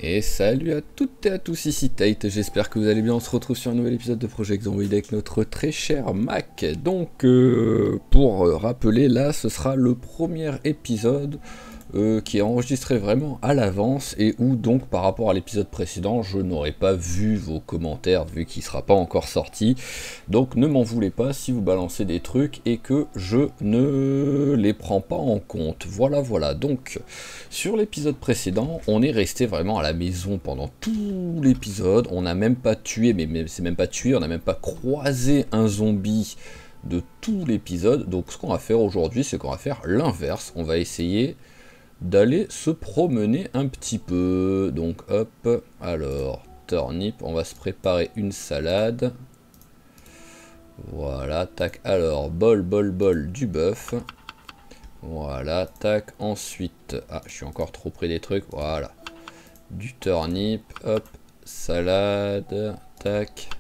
Et salut à toutes et à tous, ici Tate, j'espère que vous allez bien. On se retrouve sur un nouvel épisode de Project Zomboid avec notre très cher Mac. Donc pour rappeler, là ce sera le premier épisode qui est enregistré vraiment à l'avance et où donc par rapport à l'épisode précédent je n'aurai pas vu vos commentaires vu qu'il ne sera pas encore sorti. Donc ne m'en voulez pas si vous balancez des trucs et que je ne les prends pas en compte. Voilà, donc sur l'épisode précédent on est resté vraiment à la maison pendant tout l'épisode. On n'a même pas tué, mais c'est même pas tué, on n'a même pas croisé un zombie de tout l'épisode. Donc ce qu'on va faire aujourd'hui, c'est qu'on va faire l'inverse. On va essayer d'aller se promener un petit peu. Donc hop, alors turnip, on va se préparer une salade. Voilà, tac, alors bol du bœuf. Voilà, tac, ensuite, ah je suis encore trop près des trucs, voilà. Du turnip, hop, salade, tac,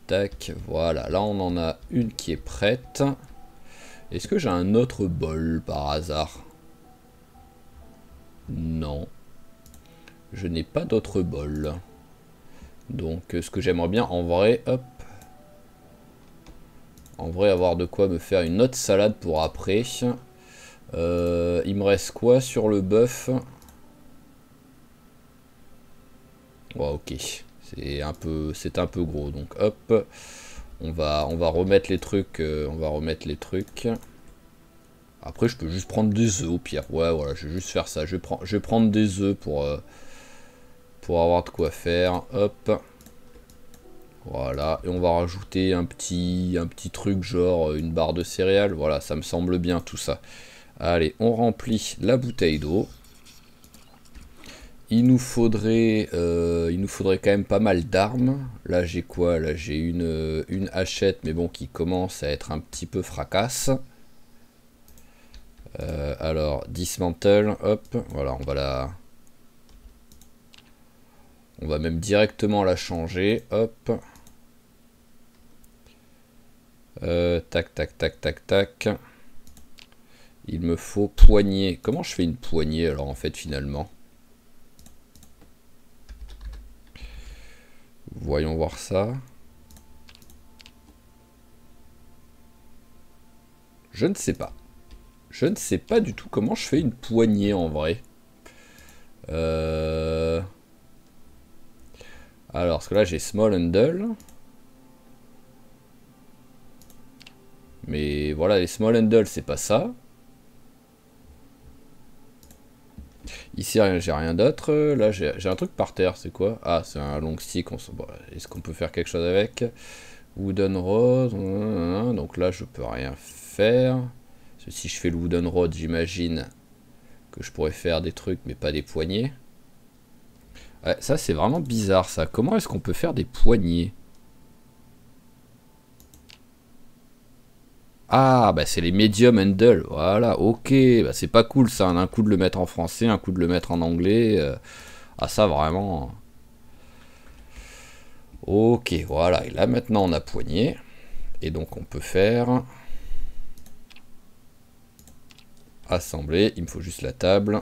tac, voilà, là on en a une qui est prête. Est-ce que j'ai un autre bol par hasard? Non, je n'ai pas d'autre bol. Donc ce que j'aimerais bien en vrai, hop, en vrai avoir de quoi me faire une autre salade pour après. Il me reste quoi sur le bœuf? Ouais, ok, c'est un peu gros, donc hop, on va remettre les trucs, Après je peux juste prendre des œufs au pire. Ouais, voilà, je vais juste faire ça. Je vais prendre des œufs pour avoir de quoi faire. Hop. Voilà. Et on va rajouter un petit truc genre une barre de céréales. Voilà, ça me semble bien tout ça. Allez, on remplit la bouteille d'eau. Il nous faudrait quand même pas mal d'armes. Là j'ai quoi? Là j'ai une hachette, mais bon, qui commence à être un petit peu fracasse. Alors, dismantle, hop, voilà, on va même directement la changer, hop. Tac. Il me faut poignée. Comment je fais une poignée alors en fait finalement? Voyons voir ça. Je ne sais pas. Je ne sais pas du tout comment je fais une poignée en vrai. Alors, parce que là j'ai small handle. Mais voilà, les small handle c'est pas ça. Ici j'ai rien d'autre. Là j'ai un truc par terre, c'est quoi? Ah, c'est un long stick. Bon, est-ce qu'on peut faire quelque chose avec? Wooden rod. Donc là je peux rien faire. Si je fais le wooden rod, j'imagine que je pourrais faire des trucs mais pas des poignées. Ouais, ça c'est vraiment bizarre ça. Comment est-ce qu'on peut faire des poignées? Ah bah c'est les medium handle. Voilà, ok. Bah, c'est pas cool ça. Un coup de le mettre en français, un coup de le mettre en anglais. Ah ça vraiment. Ok, voilà. Et là maintenant on a poignée. Et donc on peut faire... assembler. Il me faut juste la table.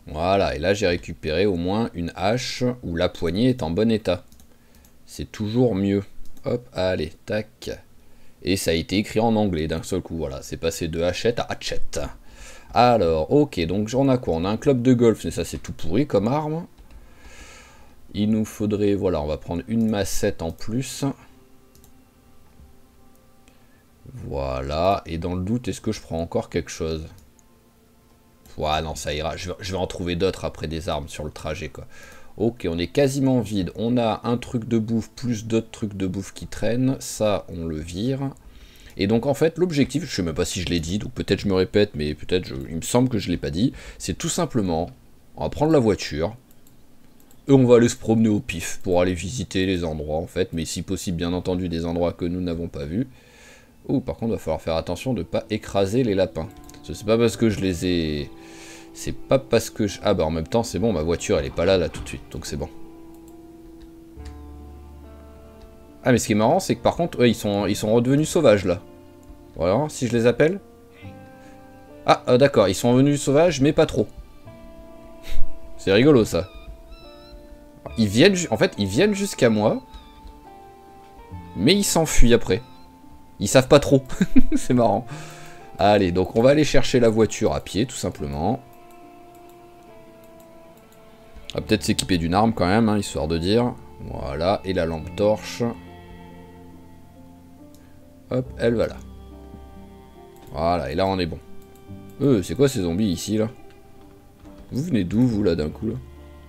Voilà, et là j'ai récupéré au moins une hache où la poignée est en bon état. C'est toujours mieux. Hop, allez, tac. Et ça a été écrit en anglais d'un seul coup, voilà. C'est passé de hachette à hatchette. Alors, ok, donc on a quoi? On a un club de golf, mais ça c'est tout pourri comme arme. Il nous faudrait, voilà, on va prendre une massette en plus. Voilà, et dans le doute, est-ce que je prends encore quelque chose? Ouais, non, ça ira. Je vais en trouver d'autres après des armes sur le trajet, quoi. Ok, on est quasiment vide. On a un truc de bouffe plus d'autres trucs de bouffe qui traînent. Ça, on le vire. Et donc, en fait, l'objectif, je sais même pas si je l'ai dit, donc peut-être je me répète, mais peut-être, il me semble que je l'ai pas dit, c'est tout simplement, on va prendre la voiture, et on va aller se promener au pif pour aller visiter les endroits, en fait, mais si possible, bien entendu, des endroits que nous n'avons pas vus. Oh, par contre, il va falloir faire attention de ne pas écraser les lapins. C'est pas parce que je les ai... C'est pas parce que je... Ah bah en même temps, c'est bon, ma voiture, elle est pas là tout de suite, donc c'est bon. Ah mais ce qui est marrant c'est que par contre, ouais, ils sont redevenus sauvages là. Voilà, si je les appelle. Ah d'accord, ils sont revenus sauvages mais pas trop. C'est rigolo ça. Ils viennent, en fait, ils viennent jusqu'à moi. Mais ils s'enfuient après. Ils savent pas trop. C'est marrant. Allez, donc on va aller chercher la voiture à pied, tout simplement. On va peut-être s'équiper d'une arme quand même, hein, histoire de dire. Voilà, et la lampe torche. Hop, elle va là. Voilà, et là on est bon. C'est quoi ces zombies ici, là? Vous venez d'où, vous, là, d'un coup, là?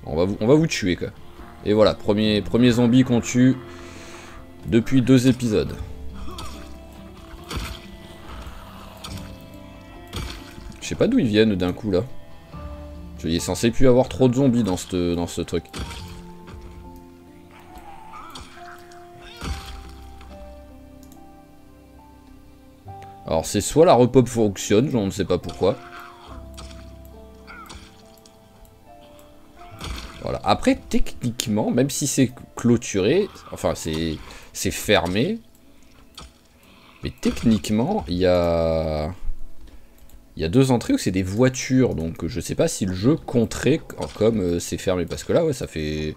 On va vous tuer, quoi. Et voilà, premier zombie qu'on tue depuis 2 épisodes. Je sais pas d'où ils viennent d'un coup là. Il est censé plus avoir trop de zombies dans ce truc. Alors c'est soit la repop fonctionne, on ne sait pas pourquoi. Voilà. Après techniquement, même si c'est clôturé, enfin c'est fermé. Mais techniquement, il y a 2 entrées où c'est des voitures, donc je sais pas si le jeu compterait comme c'est fermé, parce que là, ouais, ça fait...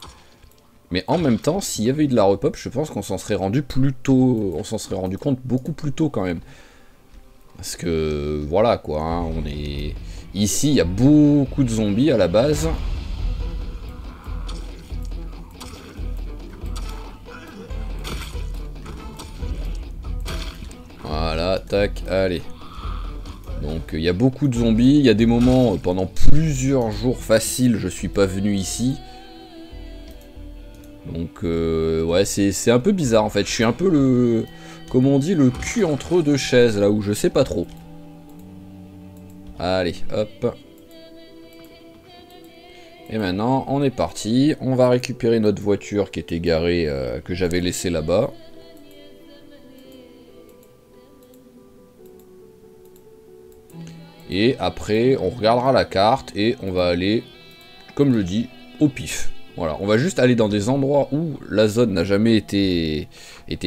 Mais en même temps, s'il y avait eu de la repop, je pense qu'on s'en serait rendu plus tôt, on s'en serait rendu compte beaucoup plus tôt quand même. Parce que, voilà quoi, hein, on est... Ici, il y a beaucoup de zombies à la base. Voilà, tac, allez. Donc il y a beaucoup de zombies, il y a des moments, pendant plusieurs jours faciles, je suis pas venu ici. Donc ouais, c'est un peu bizarre en fait, je suis un peu le... Comme on dit, le cul entre 2 chaises, là où je sais pas trop. Allez, hop. Et maintenant, on est parti, on va récupérer notre voiture qui était garée, que j'avais laissée là-bas. Et après, on regardera la carte et on va aller, comme je dis, au pif. Voilà, on va juste aller dans des endroits où la zone n'a jamais été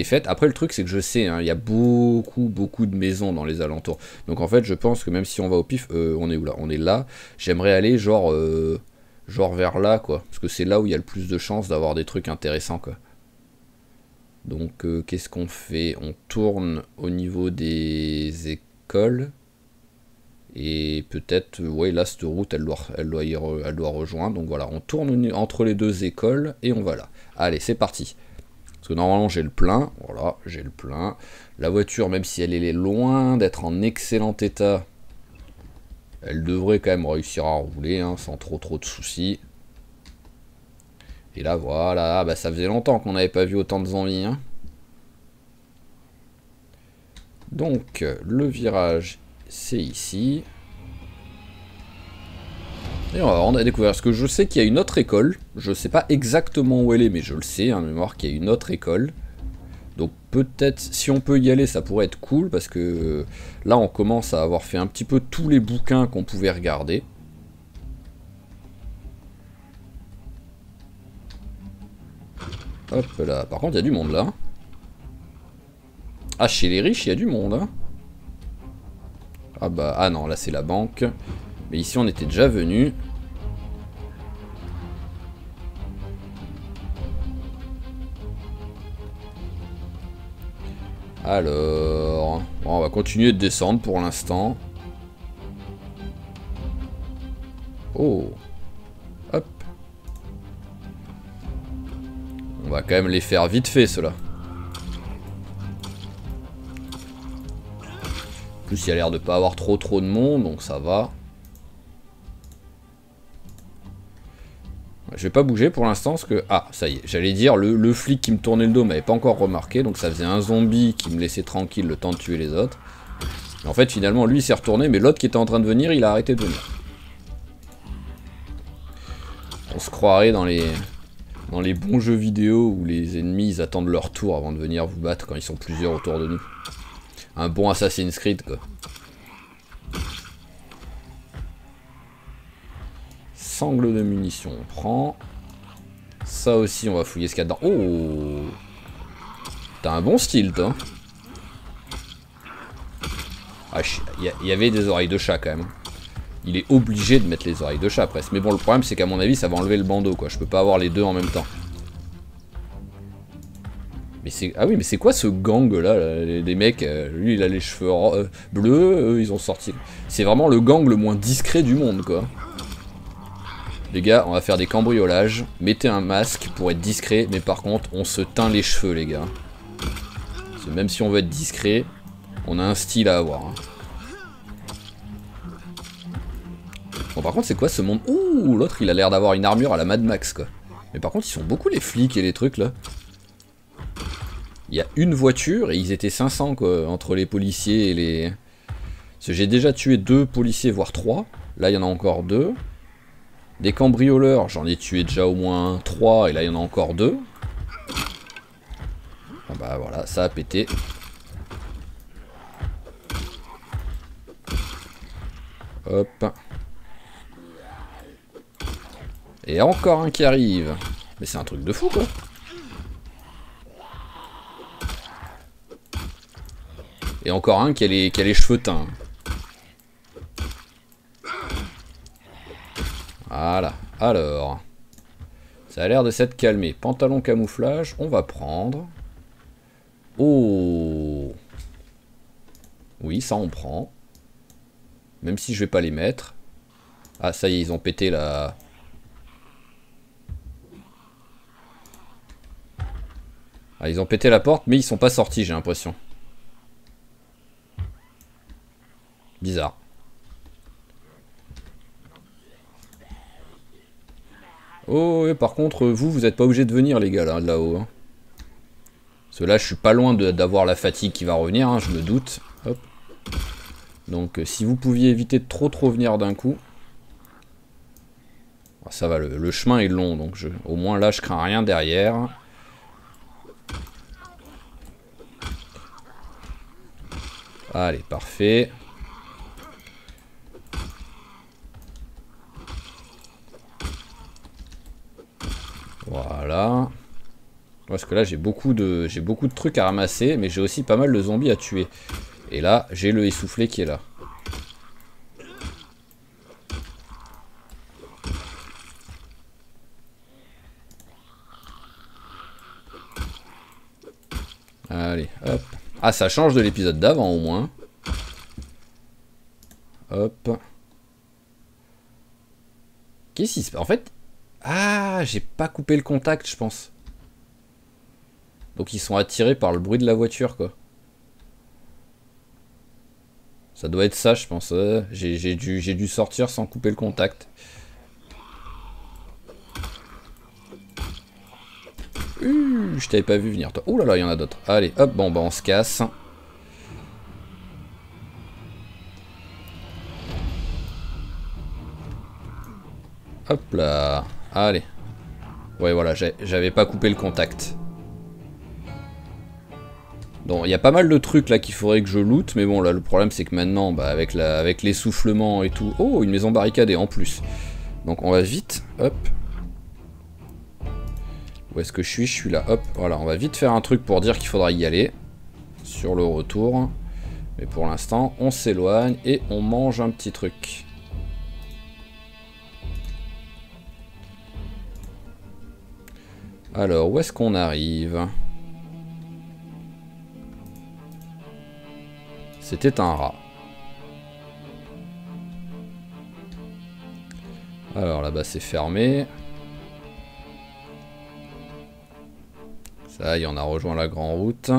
faite. Après, le truc, c'est que je sais, hein, il y a beaucoup de maisons dans les alentours. Donc en fait, je pense que même si on va au pif, on est où là? On est là. J'aimerais aller genre vers là, quoi. Parce que c'est là où il y a le plus de chances d'avoir des trucs intéressants, quoi. Donc qu'est-ce qu'on fait? On tourne au niveau des écoles. Et peut-être, ouais, là, cette route, elle doit rejoindre. Donc voilà, on tourne entre les 2 écoles et on va là. Allez, c'est parti. Parce que normalement, j'ai le plein. Voilà, j'ai le plein. La voiture, même si elle est loin d'être en excellent état, elle devrait quand même réussir à rouler, hein, sans trop de soucis. Et là, voilà, bah, ça faisait longtemps qu'on n'avait pas vu autant de zombies, hein. Donc, le virage... c'est ici. Et on a découvert, parce que je sais qu'il y a une autre école. Je sais pas exactement où elle est, mais je le sais, en mémoire qu'il y a une autre école. Donc peut-être, si on peut y aller, ça pourrait être cool, parce que là, on commence à avoir fait un petit peu tous les bouquins qu'on pouvait regarder. Hop là, par contre, il y a du monde là. Ah, chez les riches, il y a du monde, hein. Ah bah, ah non, là c'est la banque. Mais ici on était déjà venu. Alors... Bon, on va continuer de descendre pour l'instant. Oh. Hop. On va quand même les faire vite fait, ceux-là. En plus, il y a l'air de pas avoir trop de monde, donc ça va. Je vais pas bouger pour l'instant, parce que... Ah, ça y est, j'allais dire, le flic qui me tournait le dos m'avait pas encore remarqué, donc ça faisait un zombie qui me laissait tranquille le temps de tuer les autres. Et en fait, finalement, lui, il s'est retourné, mais l'autre qui était en train de venir, il a arrêté de venir. On se croirait dans les bons jeux vidéo où les ennemis, ils attendent leur tour avant de venir vous battre quand ils sont plusieurs autour de nous. Un bon Assassin's Creed, quoi. Sangle de munitions, on prend. Ça aussi, on va fouiller ce qu'il y a dedans. Oh! T'as un bon style, toi. Ah, il y avait des oreilles de chat, quand même. Il est obligé de mettre les oreilles de chat, presque. Mais bon, le problème, c'est qu'à mon avis, ça va enlever le bandeau, quoi. Je peux pas avoir les deux en même temps. Mais c'est... Ah oui, mais c'est quoi ce gang, là, les mecs, lui, il a les cheveux bleus, eux, ils ont sorti... C'est vraiment le gang le moins discret du monde, quoi. Les gars, on va faire des cambriolages. Mettez un masque pour être discret, mais par contre, on se teint les cheveux, les gars. Parce que même si on veut être discret, on a un style à avoir. Hein. Bon, par contre, c'est quoi ce monde? Ouh, l'autre, il a l'air d'avoir une armure à la Mad Max, quoi. Mais par contre, ils sont beaucoup, les flics et les trucs, là. Il y a une voiture, et ils étaient 500, quoi, entre les policiers et les... Parce que j'ai déjà tué 2 policiers, voire 3. Là, il y en a encore 2. Des cambrioleurs, j'en ai tué déjà au moins 3, et là, il y en a encore 2. Ah bah voilà, ça a pété. Hop. Et encore un qui arrive. Mais c'est un truc de fou, quoi. Et encore un qui a les cheveux teints. Voilà. Alors. Ça a l'air de s'être calmé. Pantalon camouflage, on va prendre. Oh. Oui, ça on prend. Même si je vais pas les mettre. Ah, ça y est, ils ont pété la... Ah, ils ont pété la porte, mais ils sont pas sortis, j'ai l'impression. Bizarre. Oh, ouais, par contre, vous êtes pas obligés de venir, les gars, là-haut. Hein. Parce que là, je suis pas loin d'avoir la fatigue qui va revenir, hein, je me doute. Hop. Donc, si vous pouviez éviter de trop venir d'un coup. Oh, ça va, le chemin est long, donc au moins là, je crains rien derrière. Allez, parfait. Voilà. Parce que là, j'ai beaucoup de trucs à ramasser, mais j'ai aussi pas mal de zombies à tuer. Et là, j'ai le essoufflé qui est là. Allez, hop. Ah, ça change de l'épisode d'avant, au moins. Hop. Qu'est-ce qui se passe? En fait... Ah, j'ai pas coupé le contact, je pense. Donc ils sont attirés par le bruit de la voiture, quoi. Ça doit être ça, je pense. J'ai dû sortir sans couper le contact. Je t'avais pas vu venir, toi. Ouh là là, il y en a d'autres. Allez, hop, bon, bah on se casse. Hop là. Allez. Ouais, voilà, j'avais pas coupé le contact. Donc, il y a pas mal de trucs là qu'il faudrait que je loot, mais bon, là, le problème, c'est que maintenant, bah, avec l'essoufflement et tout... Oh, une maison barricadée, en plus. Donc, on va vite, hop. Où est-ce que je suis? Je suis là, hop. Voilà, on va vite faire un truc pour dire qu'il faudra y aller. Sur le retour. Mais pour l'instant, on s'éloigne et on mange un petit truc. Alors, où est-ce qu'on arrive? C'était un rat. Alors là-bas c'est fermé. Ça y est, on a rejoint la grande route.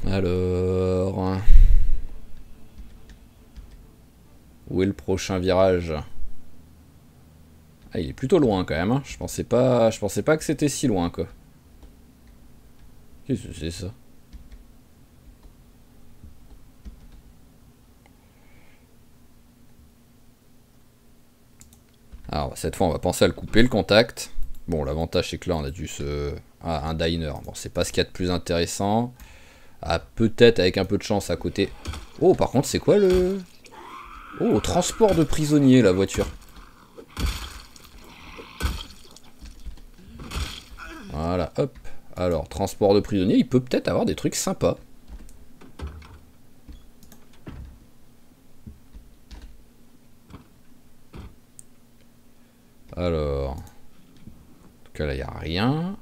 Alors... Où est le prochain virage? Ah, il est plutôt loin quand même, hein. Je pensais pas que c'était si loin, quoi. Qu'est-ce que c'est ça? Alors, cette fois, on va penser à le couper, le contact. Bon, l'avantage, c'est que là, on a dû se... Ah, un diner. Bon, c'est pas ce qu'il y a de plus intéressant. Ah, peut-être avec un peu de chance à côté. Oh, par contre, c'est quoi le... Oh, transport de prisonniers, la voiture. Voilà, hop. Alors, transport de prisonniers, il peut peut-être avoir des trucs sympas. Alors... En tout cas, là, il n'y a rien.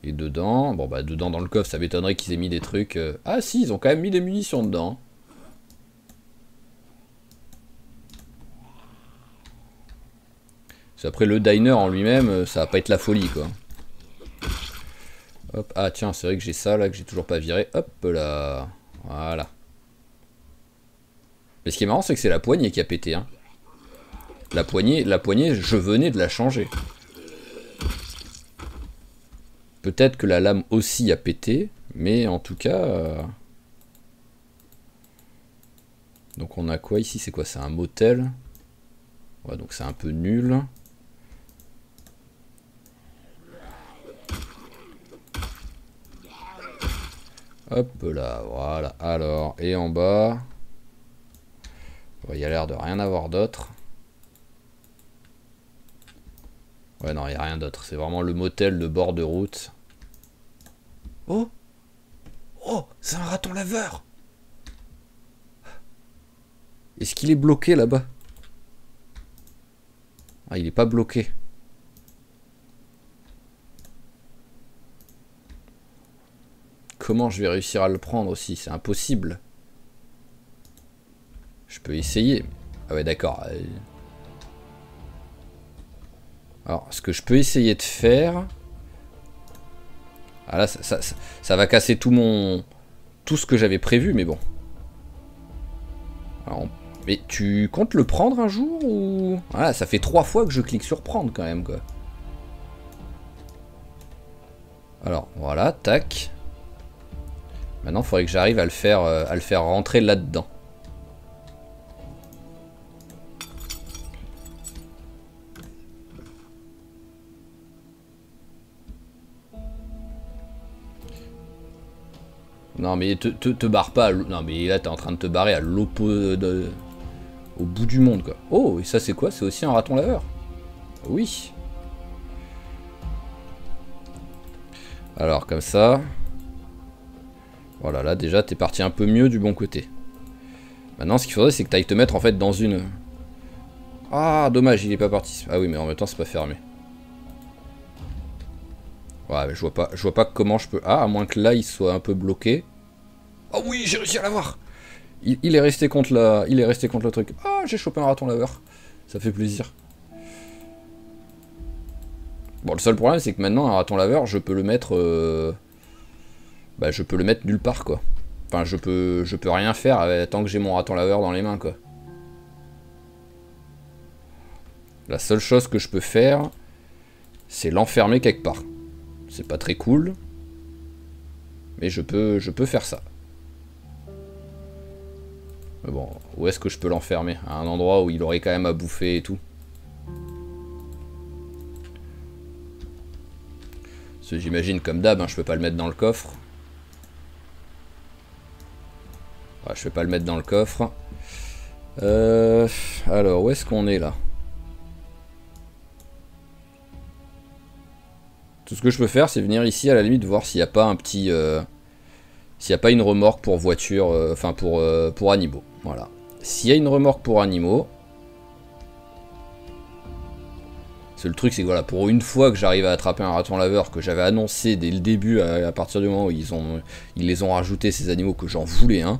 Et dedans... Bon, bah, dedans, dans le coffre, ça m'étonnerait qu'ils aient mis des trucs... Ah, si, ils ont quand même mis des munitions dedans. Après, le diner en lui-même, ça va pas être la folie, quoi. Hop, ah tiens, c'est vrai que j'ai ça là que j'ai toujours pas viré. Hop là. Voilà. Mais ce qui est marrant, c'est que c'est la poignée qui a pété. Hein. La poignée, je venais de la changer. Peut-être que la lame aussi a pété, mais en tout cas... Donc on a quoi ici? C'est quoi? C'est un motel. Ouais, donc c'est un peu nul. Hop là, voilà. Alors, et en bas... Il y a l'air de rien avoir d'autre. Ouais, non, il n'y a rien d'autre. C'est vraiment le motel de bord de route. Oh! Oh! C'est un raton laveur! Est-ce qu'il est bloqué là-bas? Ah, il est pas bloqué. Comment je vais réussir à le prendre aussi? C'est impossible. Je peux essayer. Ah ouais, d'accord. Alors, ce que je peux essayer de faire... Ah là, ça va casser tout ce que j'avais prévu, mais bon. Alors, mais tu comptes le prendre un jour ou... Voilà, ça fait 3 fois que je clique sur prendre quand même, quoi. Alors, voilà, tac. Maintenant, il faudrait que j'arrive à le faire rentrer là-dedans. Non mais te barre pas. Non mais là t'es en train de te barrer à l'opposé, au bout du monde quoi. Oh et ça c'est quoi? C'est aussi un raton laveur? Oui. Alors comme ça. Voilà là déjà t'es parti un peu mieux du bon côté. Maintenant ce qu'il faudrait c'est que t'ailles te mettre en fait dans une... Ah dommage il est pas parti. Ah oui mais en même temps c'est pas fermé. Ouais, mais je vois pas comment je peux... Ah, à moins que là, il soit un peu bloqué. Oh oui, j'ai réussi à l'avoir. Il est resté contre le truc. Ah, j'ai chopé un raton laveur. Ça fait plaisir. Bon, le seul problème, c'est que maintenant, un raton laveur, je peux le mettre... Bah, je peux le mettre nulle part, quoi. Enfin, je peux rien faire tant que j'ai mon raton laveur dans les mains, quoi. La seule chose que je peux faire, c'est l'enfermer quelque part. C'est pas très cool. Mais je peux faire ça. Mais bon, où est-ce que je peux l'enfermer? À un endroit où il aurait quand même à bouffer et tout. J'imagine comme d'hab, hein, je peux pas le mettre dans le coffre. Ouais, je vais pas le mettre dans le coffre. Alors, où est-ce qu'on est là? Tout ce que je peux faire, c'est venir ici à la limite voir s'il n'y a pas un petit... s'il n'y a pas une remorque pour voiture... Enfin, pour animaux. Voilà. S'il y a une remorque pour animaux... C'est le truc, c'est que voilà, pour une fois que j'arrive à attraper un raton laveur que j'avais annoncé dès le début, à partir du moment où ils les ont rajoutés, ces animaux, que j'en voulais un,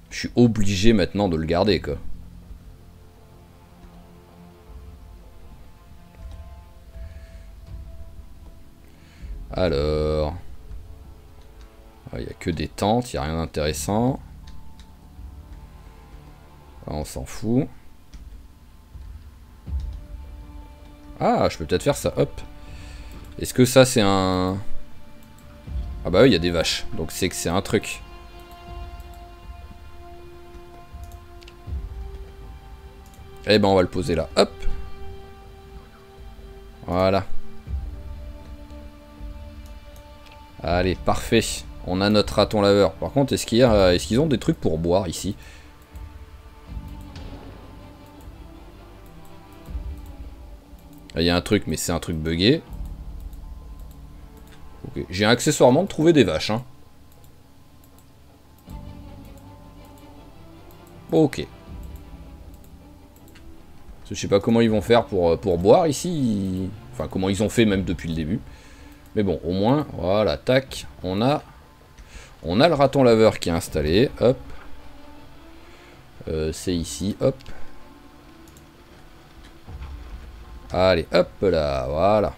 je suis obligé maintenant de le garder, quoi. Alors... Il n'y a que des tentes, il n'y a rien d'intéressant. On s'en fout. Ah, je peux peut-être faire ça, hop. Est-ce que ça c'est un... Ah bah oui, il y a des vaches, donc c'est que c'est un truc. Eh ben on va le poser là, hop. Voilà. Allez, parfait. On a notre raton laveur. Par contre, est-ce qu'ils ont des trucs pour boire ici? Là, il y a un truc, mais c'est un truc buggé. Okay. J'ai accessoirement trouvé des vaches. Hein. Ok. Je sais pas comment ils vont faire pour boire ici. Enfin, comment ils ont fait même depuis le début. Mais bon, au moins, voilà, tac. On a le raton laveur qui est installé. Hop. C'est ici, hop. Allez, hop là, voilà.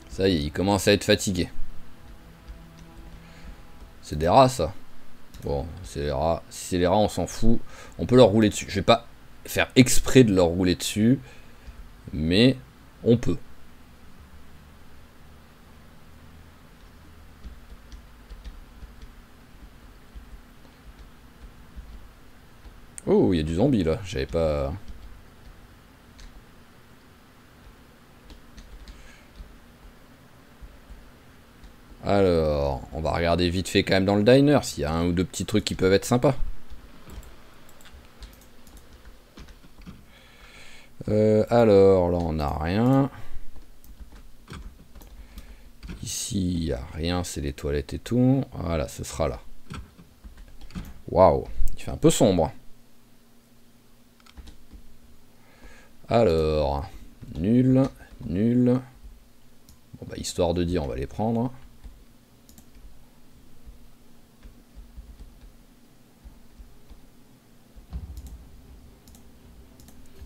Ça y est, il commence à être fatigué. C'est des rats, ça. Bon, c'est les rats. Si c'est les rats, on s'en fout. On peut leur rouler dessus. Je vais pas faire exprès de leur rouler dessus. Mais on peut. Oh, il y a du zombie, là. J'avais pas... Alors, on va regarder vite fait quand même dans le diner s'il y a un ou deux petits trucs qui peuvent être sympas. Alors, là on n'a rien. Ici, il n'y a rien, c'est les toilettes et tout. Voilà, ce sera là. Waouh, il fait un peu sombre. Alors, nul, nul. Bon bah, histoire de dire, on va les prendre.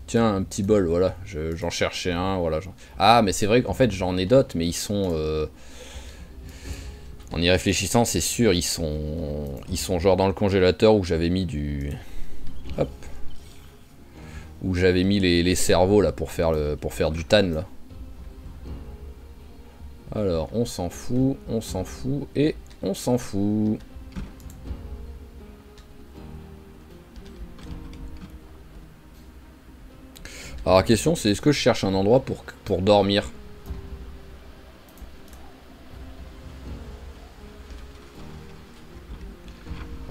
Tiens, un petit bol, voilà. J'en cherchais un, voilà. Ah, mais c'est vrai qu'en fait, j'en ai d'autres, mais ils sont... En y réfléchissant, c'est sûr, ils sont genre dans le congélateur où j'avais mis du... Hop. Où j'avais mis les cerveaux, là, pour faire du tan, là. Alors, on s'en fout, et on s'en fout. Alors la question c'est est-ce que je cherche un endroit pour dormir?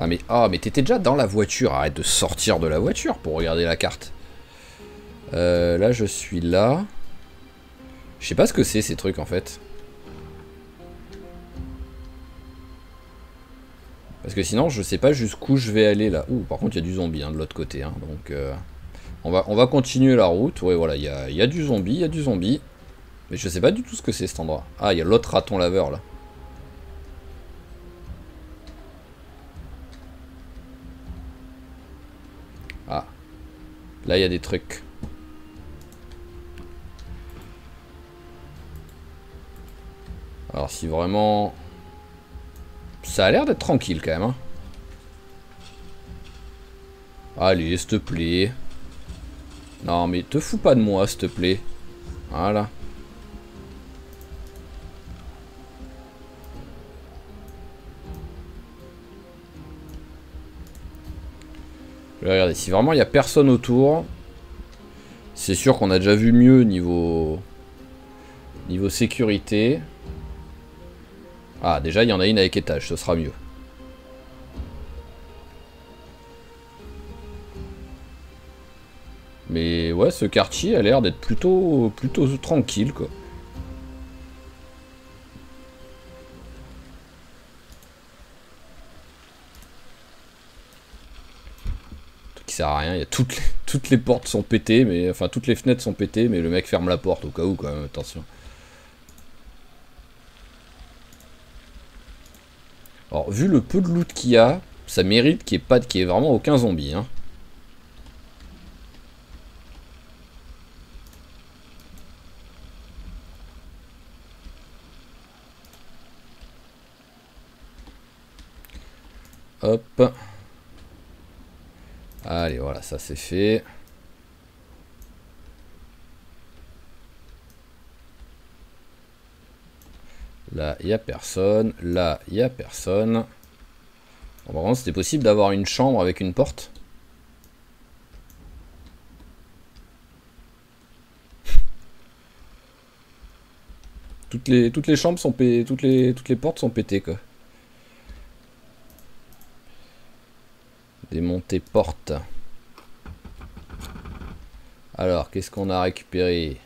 mais t'étais déjà dans la voiture, arrête de sortir de la voiture pour regarder la carte. Là je suis là. Je sais pas ce que c'est ces trucs en fait. Parce que sinon je sais pas jusqu'où je vais aller là. Ouh, par contre il y a du zombie hein, de l'autre côté. Hein, donc on va continuer la route. Ouais voilà, il y a du zombie, Mais je sais pas du tout ce que c'est cet endroit. Ah, il y a l'autre raton laveur là. Ah, là il y a des trucs. Alors si vraiment... Ça a l'air d'être tranquille quand même. Hein. Allez, s'il te plaît. Non mais te fous pas de moi, s'il te plaît. Voilà. Je vais regarder. Si vraiment il n'y a personne autour, c'est sûr qu'on a déjà vu mieux niveau sécurité. Ah, déjà il y en a une avec étage, ce sera mieux. Mais ouais, ce quartier a l'air d'être plutôt tranquille quoi. Qui sert à rien, il y a toutes les portes sont pétées, mais enfin toutes les fenêtres sont pétées, mais le mec ferme la porte au cas où quand même, attention. Alors vu le peu de loot qu'il y a, ça mérite qu'il n'y ait vraiment aucun zombie. Hein. Hop. Allez, voilà, ça c'est fait. Là, il n'y a personne. Là, il n'y a personne. Bon, par contre, c'était possible d'avoir une chambre avec une porte. Toutes les chambres sont pétées, toutes les portes sont pétées, quoi. Démonter porte. Alors, qu'est-ce qu'on a récupéré?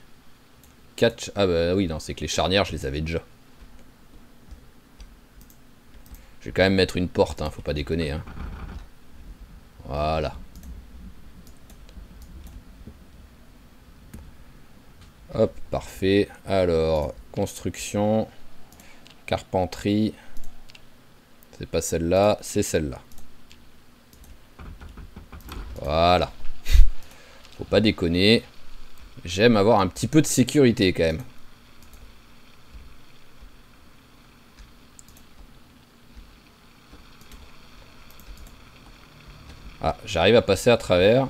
4... Ah bah oui, non, c'est que les charnières, je les avais déjà. Je vais quand même mettre une porte, hein, faut pas déconner. Hein. Voilà. Hop, parfait. Alors, construction, carpenterie. C'est pas celle-là, c'est celle-là. Voilà. Faut pas déconner. J'aime avoir un petit peu de sécurité quand même. Ah, j'arrive à passer à travers.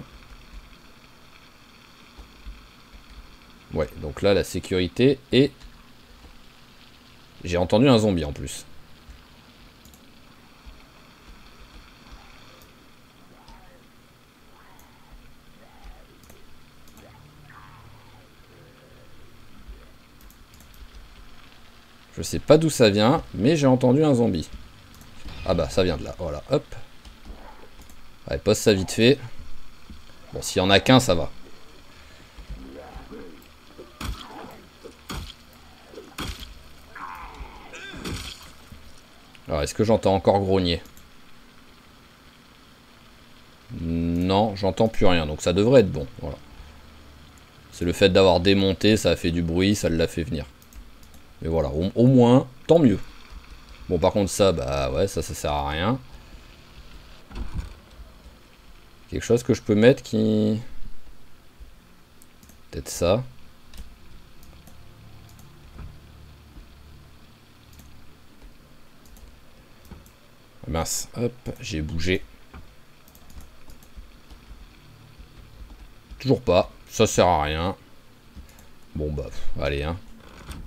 Ouais, donc là, la sécurité et... J'ai entendu un zombie en plus. Je sais pas d'où ça vient, mais j'ai entendu un zombie. Ah bah, ça vient de là. Voilà, hop. Allez, pose ça vite fait. Bon, s'il y en a qu'un, ça va. Alors, est-ce que j'entends encore grogner? Non, j'entends plus rien, donc ça devrait être bon. Voilà. C'est le fait d'avoir démonté, ça a fait du bruit, ça l'a fait venir. Mais voilà, au moins, tant mieux. Bon, par contre, ça, bah ouais, ça sert à rien. Quelque chose que je peux mettre qui... Peut-être ça. Mince, hop, j'ai bougé. Toujours pas, ça sert à rien. Bon bah, allez hein.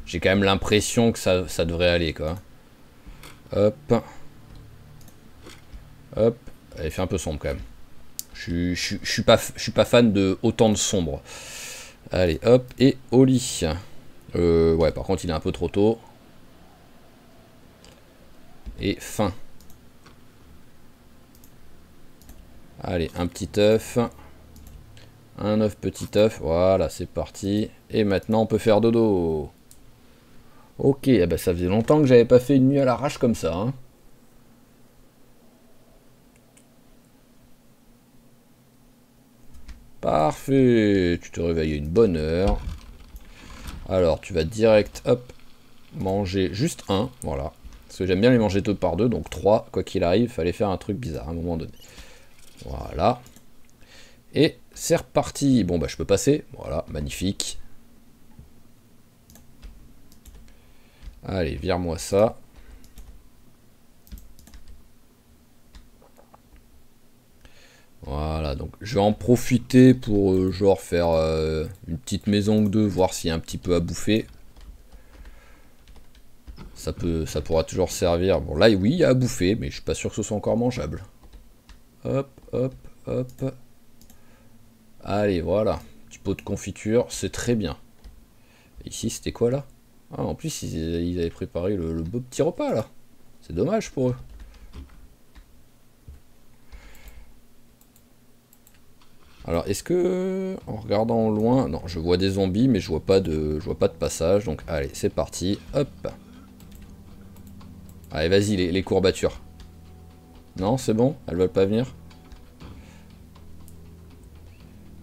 J'ai quand même l'impression que ça devrait aller quoi. Hop. Hop. Elle fait un peu sombre quand même. Je suis pas fan de autant de sombre. Allez, hop, et au lit. Ouais, par contre il est un peu trop tôt. Et fin. Allez, un petit œuf. Un œuf, petit œuf. Voilà, c'est parti. Et maintenant, on peut faire dodo. Ok, eh ben, ça faisait longtemps que j'avais pas fait une nuit à l'arrache comme ça. Hein. Parfait. Tu te réveilles à une bonne heure. Alors, tu vas direct, hop, manger juste un. Voilà. Parce que j'aime bien les manger deux par deux. Donc 3, quoi qu'il arrive, fallait faire un truc bizarre à un moment donné. Voilà. Et c'est reparti. Bon, bah, je peux passer. Voilà, magnifique. Allez, vire-moi ça. Voilà, donc je vais en profiter pour genre faire une petite maison ou deux, voir s'il y a un petit peu à bouffer. Ça pourra toujours servir. Bon, là, oui, il y a à bouffer, mais je suis pas sûr que ce soit encore mangeable. Hop, hop, hop. Allez, voilà. Petit pot de confiture, c'est très bien. Et ici, c'était quoi, là? Ah, en plus, ils avaient préparé le beau petit repas, là. C'est dommage pour eux. Alors, est-ce que, en regardant au loin... Non, je vois des zombies, mais je vois pas de passage. Donc, allez, c'est parti. Hop. Allez, vas-y, les courbatures. Non, c'est bon? Elles veulent pas venir?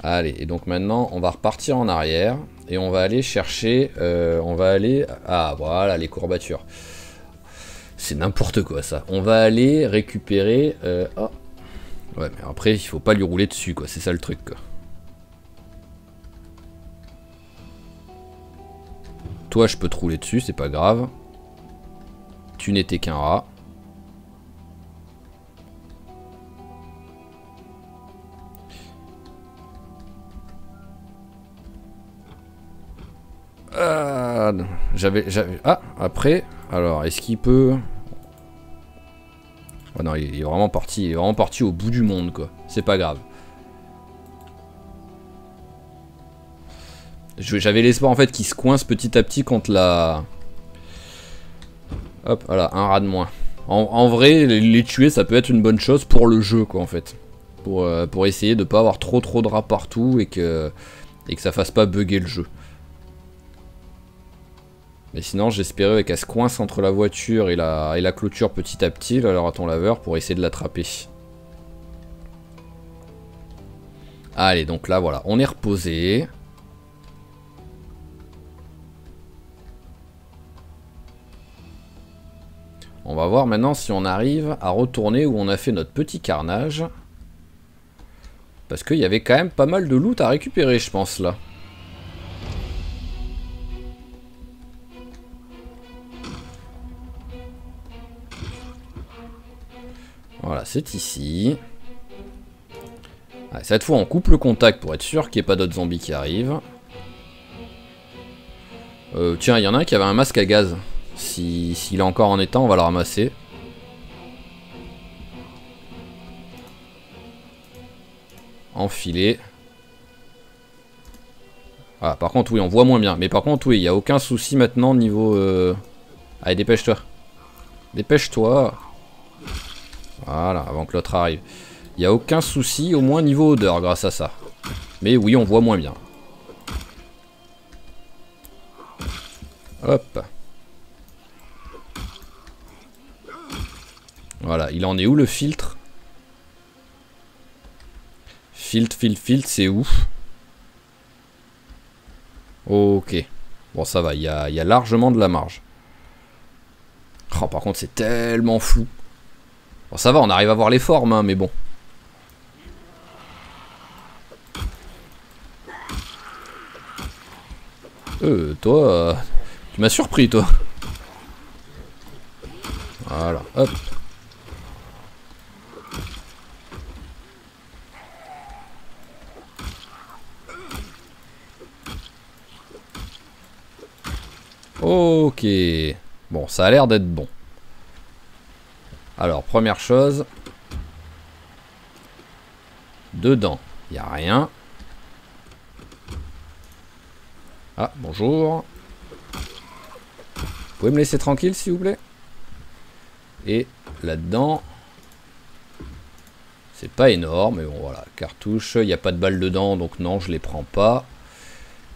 Allez, et donc maintenant, on va repartir en arrière. Et on va aller chercher... on va aller... Ah, voilà, les courbatures. C'est n'importe quoi, ça. On va aller récupérer... Oh. Ouais, mais après, il faut pas lui rouler dessus, quoi. C'est ça le truc, quoi. Toi, je peux te rouler dessus, c'est pas grave. Tu n'étais qu'un rat. Ah, ah, après, alors, est-ce qu'il peut... Oh non, il est vraiment parti au bout du monde, quoi. C'est pas grave. J'avais l'espoir, en fait, qu'il se coince petit à petit contre la... Hop, voilà, un rat de moins. En vrai, les tuer, ça peut être une bonne chose pour le jeu, quoi, en fait. Pour essayer de pas avoir trop de rats partout et que ça fasse pas bugger le jeu. Mais sinon j'espérais qu'elle se coince entre la voiture et la clôture petit à petit, là, le raton laveur, pour essayer de l'attraper. Allez, donc là voilà, on est reposé. On va voir maintenant si on arrive à retourner où on a fait notre petit carnage. Parce qu'il y avait quand même pas mal de loot à récupérer, je pense, là. Voilà, c'est ici. Ouais, cette fois, on coupe le contact pour être sûr qu'il n'y ait pas d'autres zombies qui arrivent. Tiens, il y en a un qui avait un masque à gaz. S'il est encore en état, on va le ramasser. Enfiler. Ah, par contre, oui, on voit moins bien. Mais par contre, oui, il n'y a aucun souci maintenant niveau... Allez, dépêche-toi. Dépêche-toi. Voilà, avant que l'autre arrive. Il n'y a aucun souci, au moins niveau odeur, grâce à ça. Mais oui, on voit moins bien. Hop. Voilà, il en est où le filtre? Filtre, c'est où? Ok. Bon, ça va, il y a largement de la marge. Oh, par contre, c'est tellement flou. Bon, ça va, on arrive à voir les formes, hein, mais bon. Toi, tu m'as surpris, toi. Voilà, hop. Ok. Bon, ça a l'air d'être bon. Alors, première chose. Dedans, il n'y a rien. Ah, bonjour. Vous pouvez me laisser tranquille, s'il vous plaît? Et là-dedans... C'est pas énorme, mais bon, voilà. Cartouche, il n'y a pas de balles dedans, donc non, je les prends pas.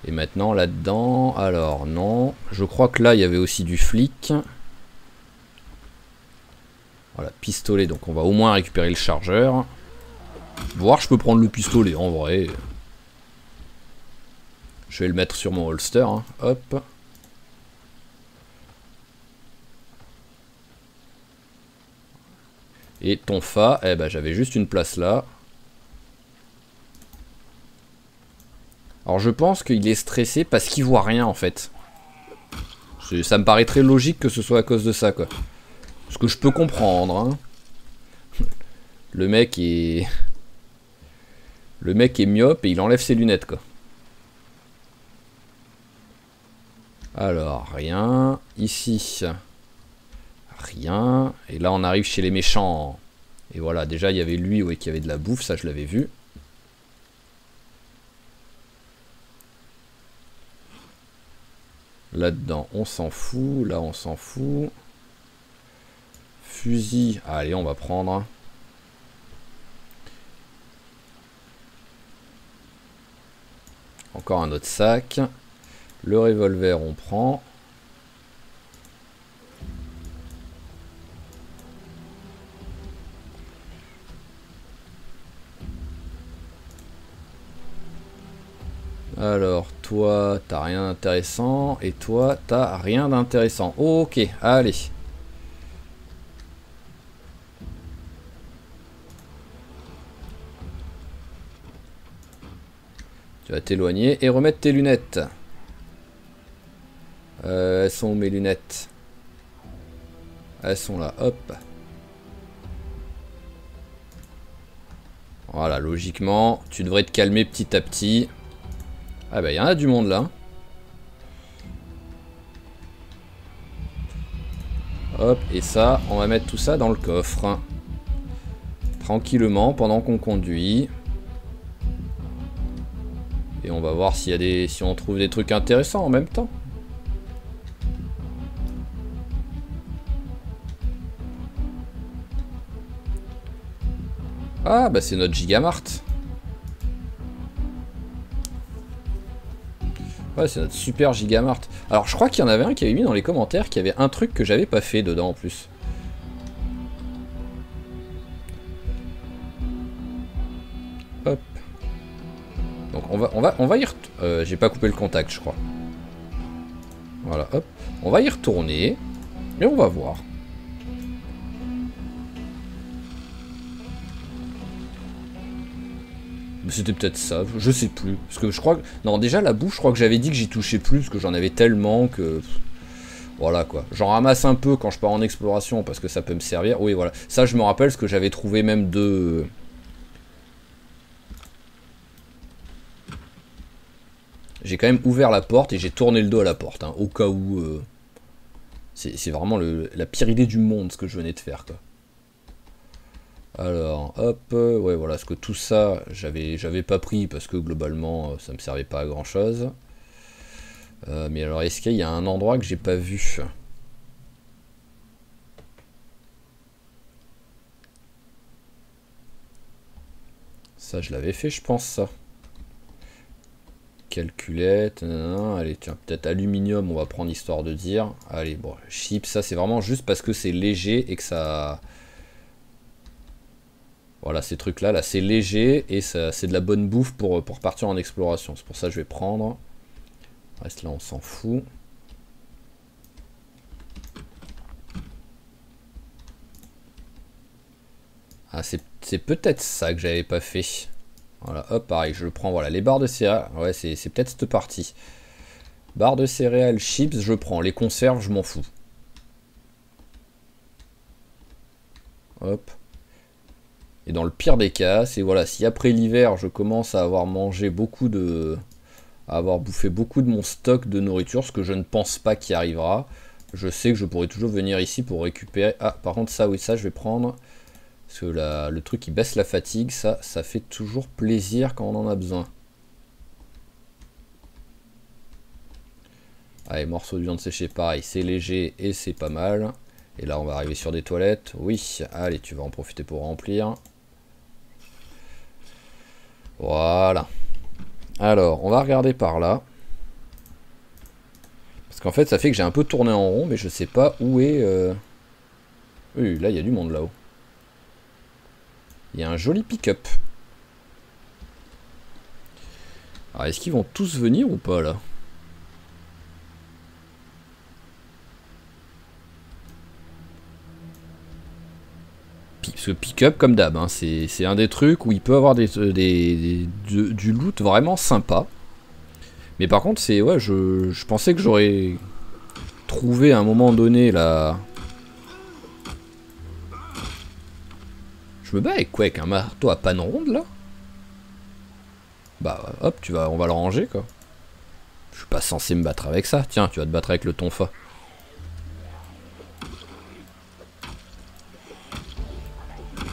Et maintenant, là-dedans... Alors, non. Je crois que là, il y avait aussi du flic. Voilà, pistolet, donc on va au moins récupérer le chargeur. Voir, je peux prendre le pistolet, en vrai. Je vais le mettre sur mon holster, hein. Hop. Et ton fa, eh ben j'avais juste une place là. Alors je pense qu'il est stressé parce qu'il voit rien en fait. Ça me paraît très logique que ce soit à cause de ça, quoi. Ce que je peux comprendre, hein. Le mec est myope et il enlève ses lunettes, quoi. Alors, rien. Ici, rien. Et là, on arrive chez les méchants. Et voilà, déjà, il y avait lui, oui, qui avait de la bouffe. Ça, je l'avais vu. Là-dedans, on s'en fout. Là, on s'en fout. Fusil. Allez, on va prendre. Encore un autre sac. Le revolver, on prend. Alors, toi, t'as rien d'intéressant. Et toi, t'as rien d'intéressant. Ok, allez. Tu vas t'éloigner et remettre tes lunettes. Elles sont où mes lunettes? Elles sont là, hop. Voilà, logiquement, tu devrais te calmer petit à petit. Ah bah, il y en a du monde là. Hop, et ça, on va mettre tout ça dans le coffre. Tranquillement, pendant qu'on conduit. Et on va voir s'il y a des, si on trouve des trucs intéressants en même temps. Ah bah c'est notre Gigamart. Ouais, c'est notre super Gigamart. Alors je crois qu'il y en avait un qui avait mis dans les commentaires qu'il y avait un truc que j'avais pas fait dedans en plus. Hop. Donc on va y retourner. J'ai pas coupé le contact, je crois. Voilà, hop. On va y retourner. Et on va voir. C'était peut-être ça, je sais plus. Parce que je crois que... Non, déjà la boue, je crois que j'avais dit que j'y touchais plus, parce que j'en avais tellement que... Voilà quoi. J'en ramasse un peu quand je pars en exploration, parce que ça peut me servir. Oui, voilà. Ça, je me rappelle, ce que j'avais trouvé même de... J'ai quand même ouvert la porte et j'ai tourné le dos à la porte, hein, au cas où... C'est vraiment la pire idée du monde, ce que je venais de faire, quoi. Alors, hop, ouais, voilà, parce que tout ça, j'avais pas pris parce que globalement, ça me servait pas à grand chose. Mais alors, est-ce qu'il y a un endroit que j'ai pas vu? Ça, je l'avais fait, je pense, ça. Calculette, allez, tiens, peut-être aluminium, on va prendre histoire de dire. Allez, bon, chips, ça, c'est vraiment juste parce que c'est léger et que ça... Voilà, ces trucs-là, là, c'est léger et c'est de la bonne bouffe pour partir en exploration. C'est pour ça que je vais prendre. Reste là, on s'en fout. Ah, c'est peut-être ça que j'avais pas fait. Voilà, hop, pareil, je le prends. Voilà, les barres de céréales. Ouais, c'est peut-être cette partie. Barres de céréales, chips, je prends. Les conserves, je m'en fous. Hop. Et dans le pire des cas, c'est voilà, si après l'hiver, je commence à avoir mangé beaucoup de... à avoir bouffé beaucoup de mon stock de nourriture, ce que je ne pense pas qu'il arrivera, je sais que je pourrai toujours venir ici pour récupérer... Ah, par contre, ça, oui, ça, je vais prendre... Parce que le truc qui baisse la fatigue, ça fait toujours plaisir quand on en a besoin. Allez, morceau de viande séchée, pareil, c'est léger et c'est pas mal. Et là, on va arriver sur des toilettes. Oui, allez, tu vas en profiter pour remplir. Voilà. Alors, on va regarder par là. Parce qu'en fait, ça fait que j'ai un peu tourné en rond, mais je sais pas où est... Oui, là, il y a du monde là-haut. Il y a un joli pick-up. Alors, est-ce qu'ils vont tous venir ou pas, là? Parce que pick-up, comme d'hab, hein, c'est un des trucs où il peut avoir du loot vraiment sympa. Mais par contre, c'est... Ouais, je pensais que j'aurais trouvé à un moment donné, là... Je me bats avec quoi? Avec un marteau à panne ronde, là? Bah, hop, on va le ranger, quoi. Je suis pas censé me battre avec ça. Tiens, tu vas te battre avec le tonfa.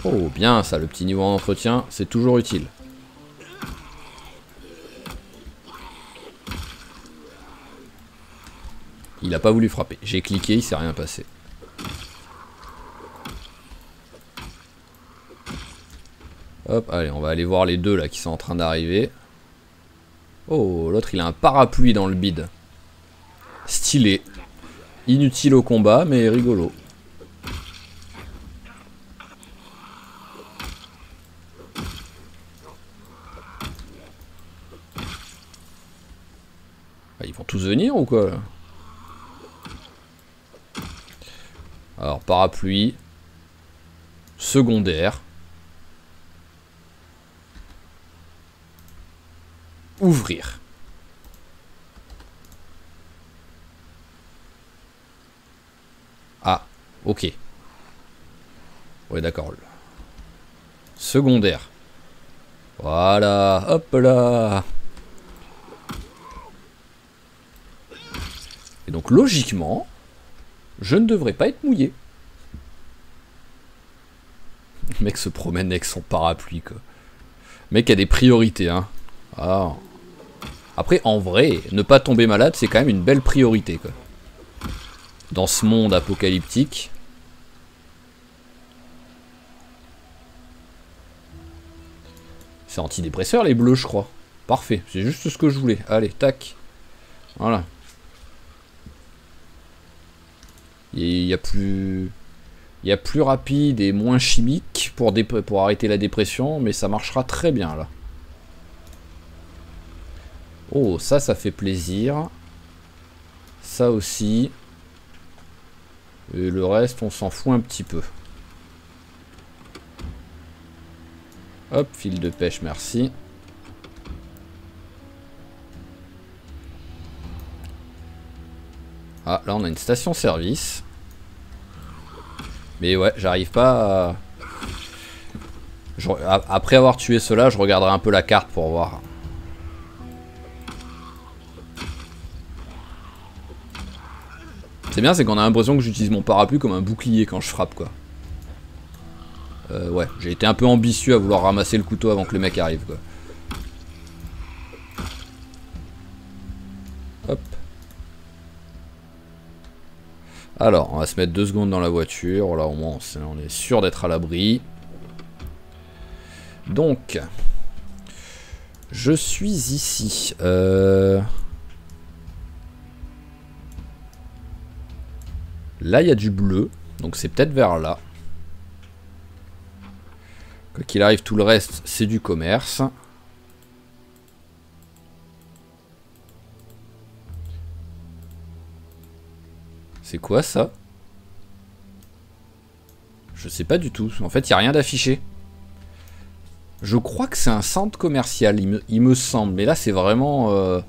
Oh, bien ça, le petit niveau en entretien, c'est toujours utile. Il a pas voulu frapper. J'ai cliqué, il s'est rien passé. Hop, allez, on va aller voir les deux là qui sont en train d'arriver. Oh, l'autre il a un parapluie dans le bide. Stylé. Inutile au combat, mais rigolo. Ah, ils vont tous venir ou quoi là? Alors, parapluie. Secondaire. Ouvrir. Ah, ok. Ouais, d'accord. Secondaire. Voilà, hop là. Et donc, logiquement, je ne devrais pas être mouillé. Le mec se promène avec son parapluie, quoi. Le mec a des priorités, hein. Ah. Après, en vrai, ne pas tomber malade, c'est quand même une belle priorité, quoi. Dans ce monde apocalyptique. C'est antidépresseur les bleus, je crois. Parfait, c'est juste ce que je voulais. Allez, tac. Voilà. Il y a plus... Il y a plus rapide et moins chimique pour arrêter la dépression, mais ça marchera très bien là. Oh, ça fait plaisir. Ça aussi. Et le reste, on s'en fout un petit peu. Hop, fil de pêche, merci. Ah, là on a une station-service. Mais ouais, j'arrive pas à... Après avoir tué cela, je regarderai un peu la carte pour voir. C'est bien, c'est qu'on a l'impression que j'utilise mon parapluie comme un bouclier quand je frappe, quoi. Ouais, j'ai été un peu ambitieux à vouloir ramasser le couteau avant que le mec arrive, quoi. Hop. Alors, on va se mettre 2 secondes dans la voiture. Là, au moins, on est sûr d'être à l'abri. Donc, je suis ici. Là, il y a du bleu. Donc, c'est peut-être vers là. Quoi qu'il arrive, tout le reste, c'est du commerce. C'est quoi ça? Je sais pas du tout. En fait, il n'y a rien d'affiché. Je crois que c'est un centre commercial, il me semble. Mais là, c'est vraiment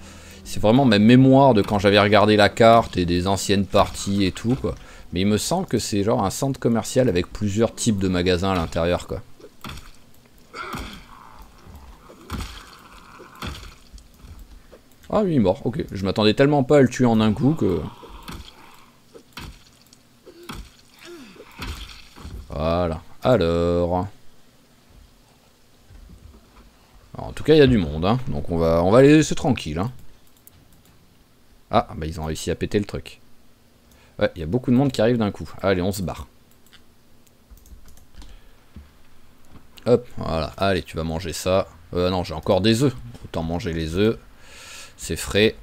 ma mémoire de quand j'avais regardé la carte et des anciennes parties et tout, quoi. Mais il me semble que c'est genre un centre commercial avec plusieurs types de magasins à l'intérieur, quoi. Ah oui, il est mort, ok. Je m'attendais tellement pas à le tuer en un coup que... Voilà. Alors, en tout cas, il y a du monde, hein. Donc on va les laisser tranquilles, hein. Ah, bah ils ont réussi à péter le truc. Ouais, il y a beaucoup de monde qui arrive d'un coup. Allez, on se barre. Hop, voilà. Allez, tu vas manger ça. Non, j'ai encore des œufs. Autant manger les œufs. C'est frais.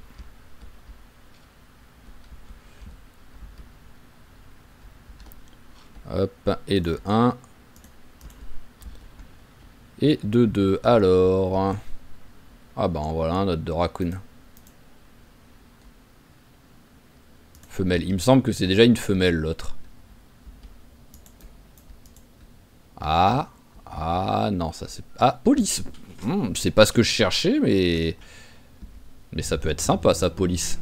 Hop, et de 1. Et de 2. Alors. Ah bah voilà, un autre de raccoon. Femelle. Il me semble que c'est déjà une femelle, l'autre. Ah. Ah non, ça c'est... Ah, police. C'est pas ce que je cherchais, mais... Mais ça peut être sympa, ça, police.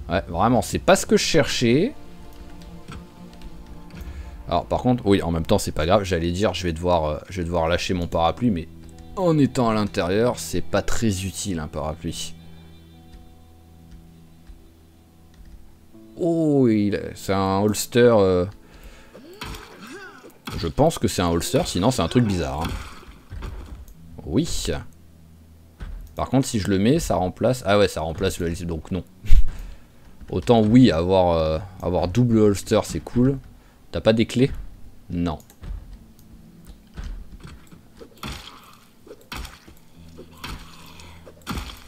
Ouais, vraiment, c'est pas ce que je cherchais. Alors, par contre, oui, en même temps, c'est pas grave. J'allais dire, je vais devoir lâcher mon parapluie, mais en étant à l'intérieur, c'est pas très utile, un parapluie. Oh, c'est un holster... Je pense que c'est un holster, sinon c'est un truc bizarre. Hein. Oui. Par contre, si je le mets, ça remplace... Ah ouais, ça remplace le... Donc non. Autant oui, avoir double holster, c'est cool. T'as pas des clés? Non.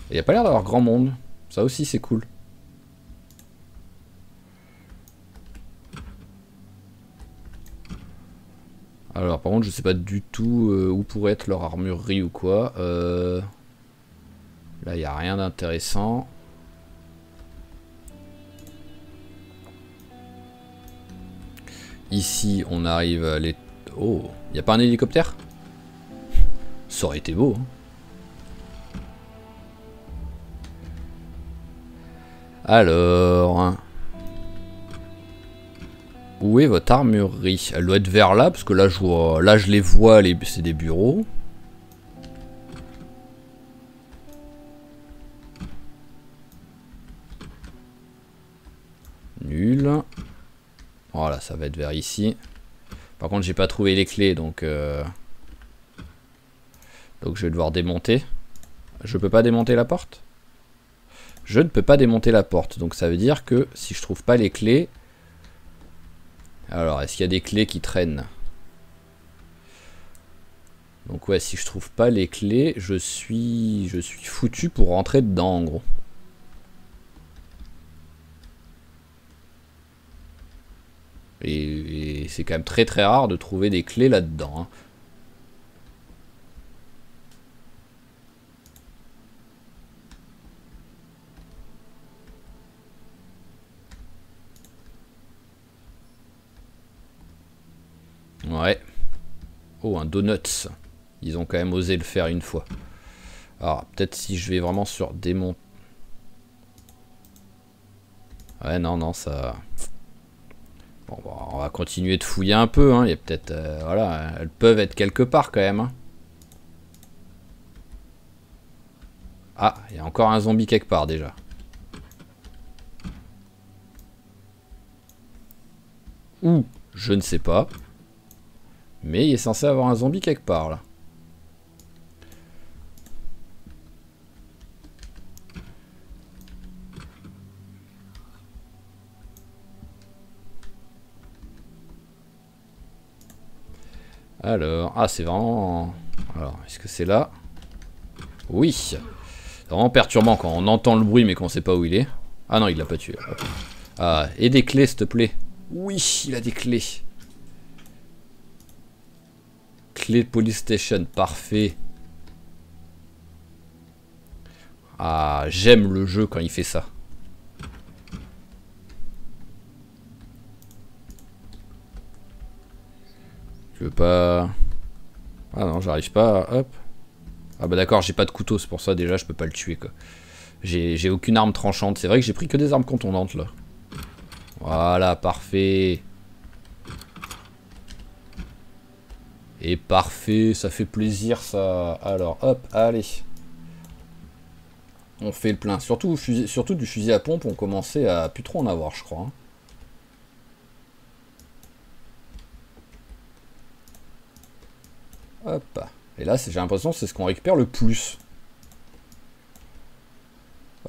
Il n'y a pas l'air d'avoir grand monde. Ça aussi, c'est cool. Alors, par contre, je sais pas du tout où pourrait être leur armurerie ou quoi. Là, il n'y a rien d'intéressant. Ici, on arrive à les... Oh, il n'y a pas un hélicoptère? Ça aurait été beau, hein. Alors... Où est votre armurerie? Elle doit être vers là, parce que là, je les vois, c'est des bureaux. Nul. Voilà, ça va être vers ici. Par contre, j'ai pas trouvé les clés, donc je vais devoir démonter. Je peux pas démonter la porte? Je ne peux pas démonter la porte, donc ça veut dire que si je trouve pas les clés, Alors, est-ce qu'il y a des clés qui traînent? Donc ouais, si je trouve pas les clés, je suis foutu pour rentrer dedans en gros. Et c'est quand même très très rare de trouver des clés là-dedans. Hein. Ouais. Oh, un donuts. Ils ont quand même osé le faire une fois. Alors, peut-être si je vais vraiment sur démon... Ouais, non, non, ça... Bon, on va continuer de fouiller un peu. Hein. Il y a peut-être... voilà, elles peuvent être quelque part quand même. Hein. Ah, il y a encore un zombie quelque part déjà. Où? Je ne sais pas. Mais il est censé avoir un zombie quelque part là. Alors, ah c'est vraiment... Alors, est-ce que c'est là? Oui. C'est vraiment perturbant quand on entend le bruit mais qu'on sait pas où il est. Ah non, il l'a pas tué. Hop. Ah, et des clés s'il te plaît. Oui, il a des clés. Clé de police station, parfait. Ah, j'aime le jeu quand il fait ça. Je veux pas... Ah non, j'arrive pas. Hop. Ah bah d'accord, j'ai pas de couteau, c'est pour ça déjà je peux pas le tuer quoi. J'ai aucune arme tranchante. C'est vrai que j'ai pris que des armes contondantes là. Voilà, parfait. Et parfait, ça fait plaisir ça. Alors hop, allez. On fait le plein. Surtout du fusil à pompe, on commençait à plus trop en avoir je crois. Hein. Hop. Et là, j'ai l'impression que c'est ce qu'on récupère le plus.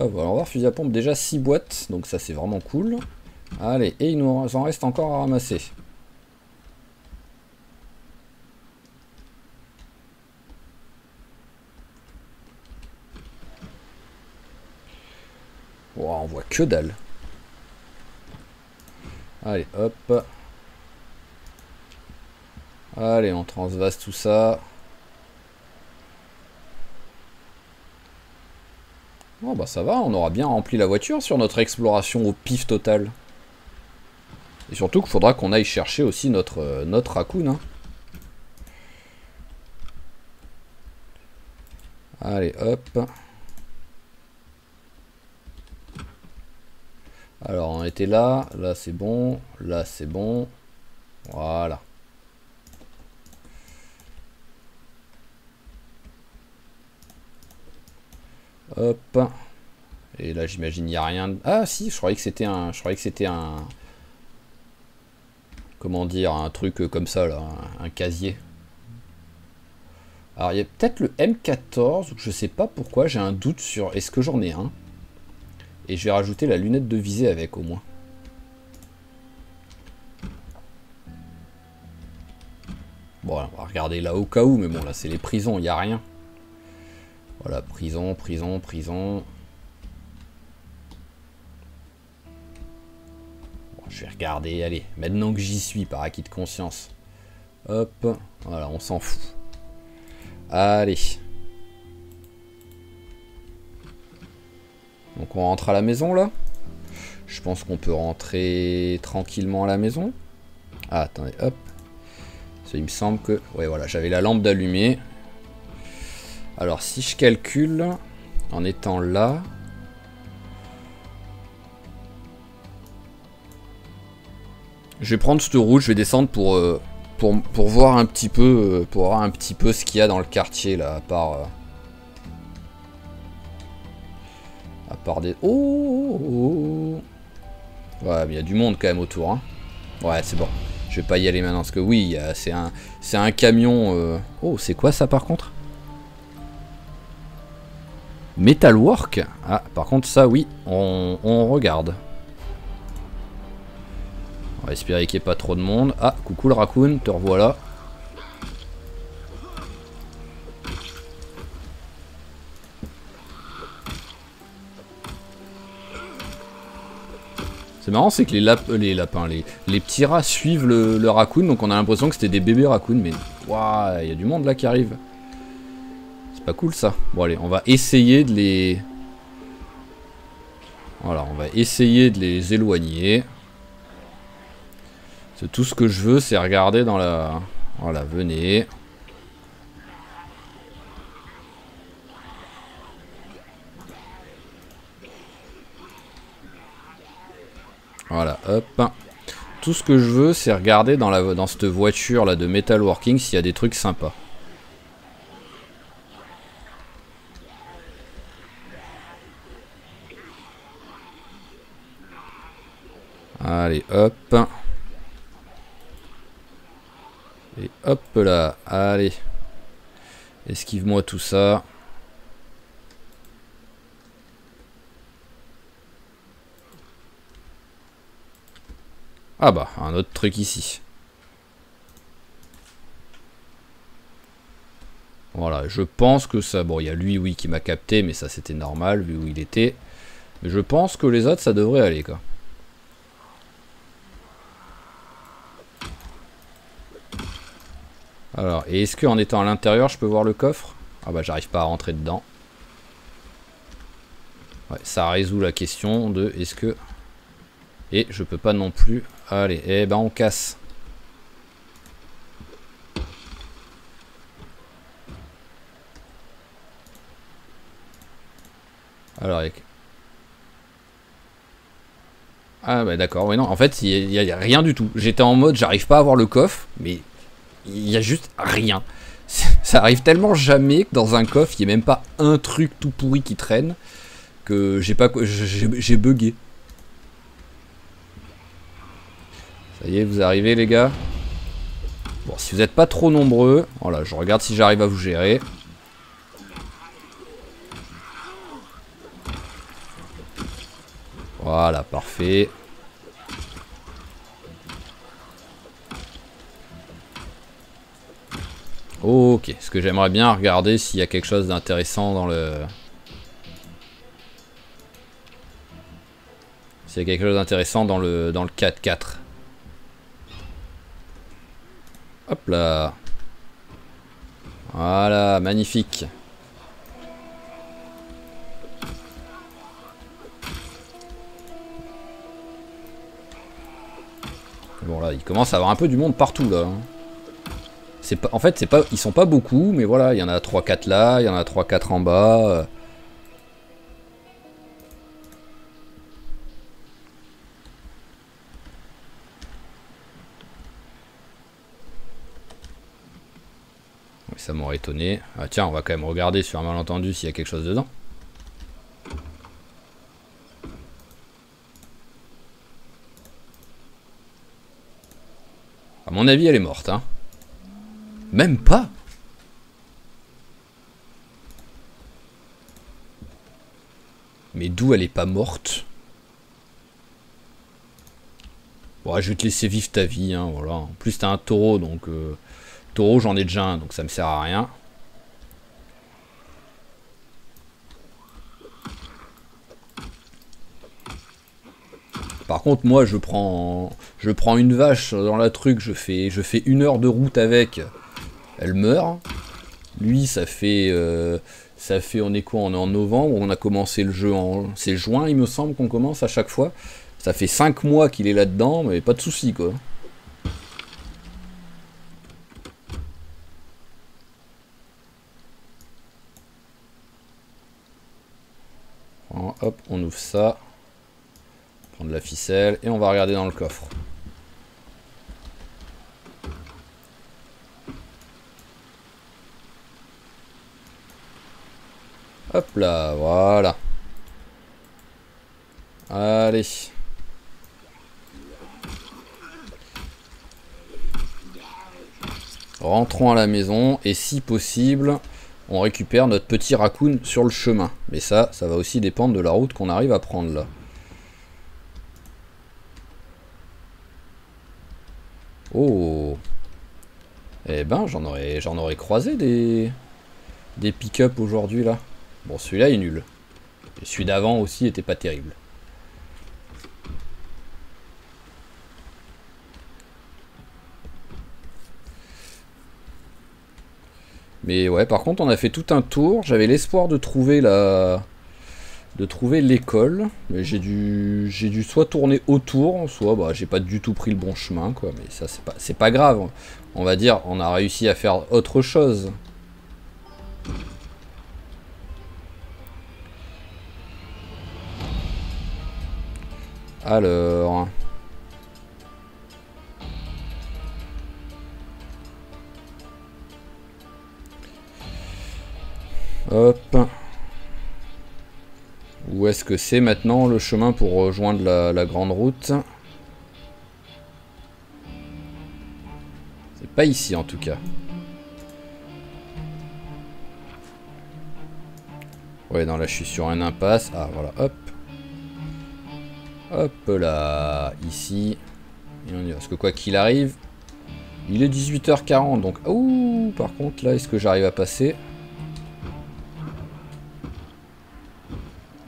Hop, voilà, on va voir, fusil à pompe, déjà 6 boîtes, donc ça c'est vraiment cool. Allez, et il nous en reste encore à ramasser. Wow, on voit que dalle. Allez, hop. Allez, on transvase tout ça. Bon bah ça va, on aura bien rempli la voiture sur notre exploration au pif total. Et surtout qu'il faudra qu'on aille chercher aussi notre raccoon. Hein. Allez, hop. Alors on était là, là c'est bon, là c'est bon. Voilà. Hop. Et là j'imagine il n'y a rien. Ah si, je croyais que c'était un. Je croyais que c'était un. Comment dire, un truc comme ça là, un casier. Alors il y a peut-être le M14, je sais pas pourquoi, j'ai un doute sur est-ce que j'en ai un. Et je vais rajouter la lunette de visée avec au moins. Bon, on va regarder là au cas où, mais bon là c'est les prisons, il n'y a rien. Voilà, prison, prison, prison. Bon, je vais regarder, allez, maintenant que j'y suis, par acquis de conscience. Hop, voilà, on s'en fout. Allez. Donc on rentre à la maison là. Je pense qu'on peut rentrer tranquillement à la maison. Ah, attendez, hop. Ça, il me semble que... Ouais, voilà, j'avais la lampe d'allumer. Alors, si je calcule, en étant là... Je vais prendre cette route, je vais descendre pour voir un petit peu, ce qu'il y a dans le quartier, là, à part des... Oh. Ouais, mais il y a du monde quand même autour, hein. Ouais, c'est bon. Je vais pas y aller maintenant, parce que oui, c'est un camion... Oh, c'est quoi ça, par contre? Metalwork. Ah, par contre, ça, oui, on regarde. va espérer qu'il n'y ait pas trop de monde. Ah, coucou le raccoon, te revoilà. C'est marrant, c'est que les petits rats suivent le raccoon, donc on a l'impression que c'était des bébés raccoons, mais waouh, il y a du monde là qui arrive. C'est pas cool ça. Bon allez, on va essayer de les... Voilà, on va essayer de les éloigner. C'est tout ce que je veux, c'est regarder dans la... Voilà, venez. Voilà, hop. Tout ce que je veux, c'est regarder dans cette voiture là de Metalworking s'il y a des trucs sympas. Allez, hop. Et hop là, allez. Esquive-moi tout ça. Ah bah, un autre truc ici. Voilà, je pense que ça... Bon, il y a lui, oui, qui m'a capté, mais ça c'était normal, vu où il était. Mais je pense que les autres, ça devrait aller, quoi. Alors, et est-ce qu'en étant à l'intérieur, je peux voir le coffre? Ah bah, j'arrive pas à rentrer dedans. Ouais, ça résout la question de est-ce que... Et je peux pas non plus... Allez, eh ben on casse. Alors, ah bah d'accord, oui non, en fait il y a rien du tout. J'étais en mode j'arrive pas à voir le coffre, mais il y a juste rien. Ça arrive tellement jamais que dans un coffre il n'y a même pas un truc tout pourri qui traîne que j'ai bugué. Ça y est, vous arrivez les gars. Bon, si vous n'êtes pas trop nombreux, voilà, je regarde si j'arrive à vous gérer. Voilà, parfait. Ok, ce que j'aimerais bien regarder s'il y a quelque chose d'intéressant dans le... S'il y a quelque chose d'intéressant dans le 4-4. Hop là. Voilà, magnifique. Bon là, il commence à avoir un peu du monde partout là. C'est pas, en fait, c'est pas, ils sont pas beaucoup, mais voilà, il y en a 3-4 là, il y en a 3-4 en bas. Ça m'aurait étonné. Ah tiens, on va quand même regarder sur un malentendu s'il y a quelque chose dedans. À mon avis, elle est morte, hein. Même pas. Mais d'où elle est pas morte? Bon, je vais te laisser vivre ta vie, hein, voilà. En plus, t'as un taureau, donc... Taureau, j'en ai déjà un, donc ça me sert à rien. Par contre, moi, je prends une vache dans la truc, je fais 1 heure de route avec, elle meurt. Lui, ça fait, on est quoi? On est en novembre, on a commencé le jeu c'est juin, il me semble qu'on commence à chaque fois. Ça fait 5 mois qu'il est là-dedans, mais pas de soucis, quoi. Hop, on ouvre ça. Prendre la ficelle et on va regarder dans le coffre. Hop là, voilà. Allez. Rentrons à la maison et si possible, on récupère notre petit raccoon sur le chemin. Mais ça va aussi dépendre de la route qu'on arrive à prendre là. Oh. Eh ben, j'en aurais croisé des pick-up aujourd'hui, là. Bon, celui-là est nul. Et celui d'avant aussi était pas terrible. Mais ouais, par contre, on a fait tout un tour. J'avais l'espoir de trouver l'école, mais j'ai dû soit tourner autour, soit bah, j'ai pas du tout pris le bon chemin, quoi. Mais ça, c'est pas grave. On va dire, on a réussi à faire autre chose. Alors... Hop. Où est-ce que c'est maintenant le chemin pour rejoindre la grande route? C'est pas ici en tout cas. Ouais, non, là je suis sur un impasse. Ah, voilà, hop. Hop là, ici. Et on y va. Parce que quoi qu'il arrive, il est 18h40. Donc, ouh, par contre, là, est-ce que j'arrive à passer?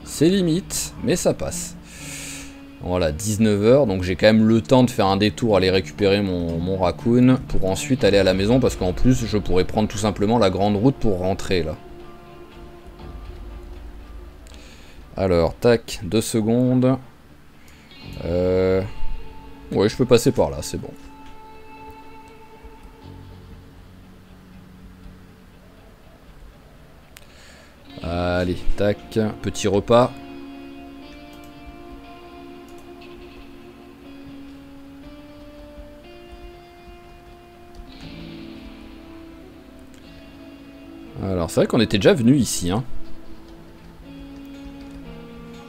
C'est limite, mais ça passe. Voilà, 19h, donc j'ai quand même le temps de faire un détour, aller récupérer mon raccoon, pour ensuite aller à la maison, parce qu'en plus, je pourrais prendre tout simplement la grande route pour rentrer, là. Alors, tac, 2 secondes. Ouais, je peux passer par là, c'est bon. Allez, tac, petit repas. Alors, c'est vrai qu'on était déjà venu ici, hein.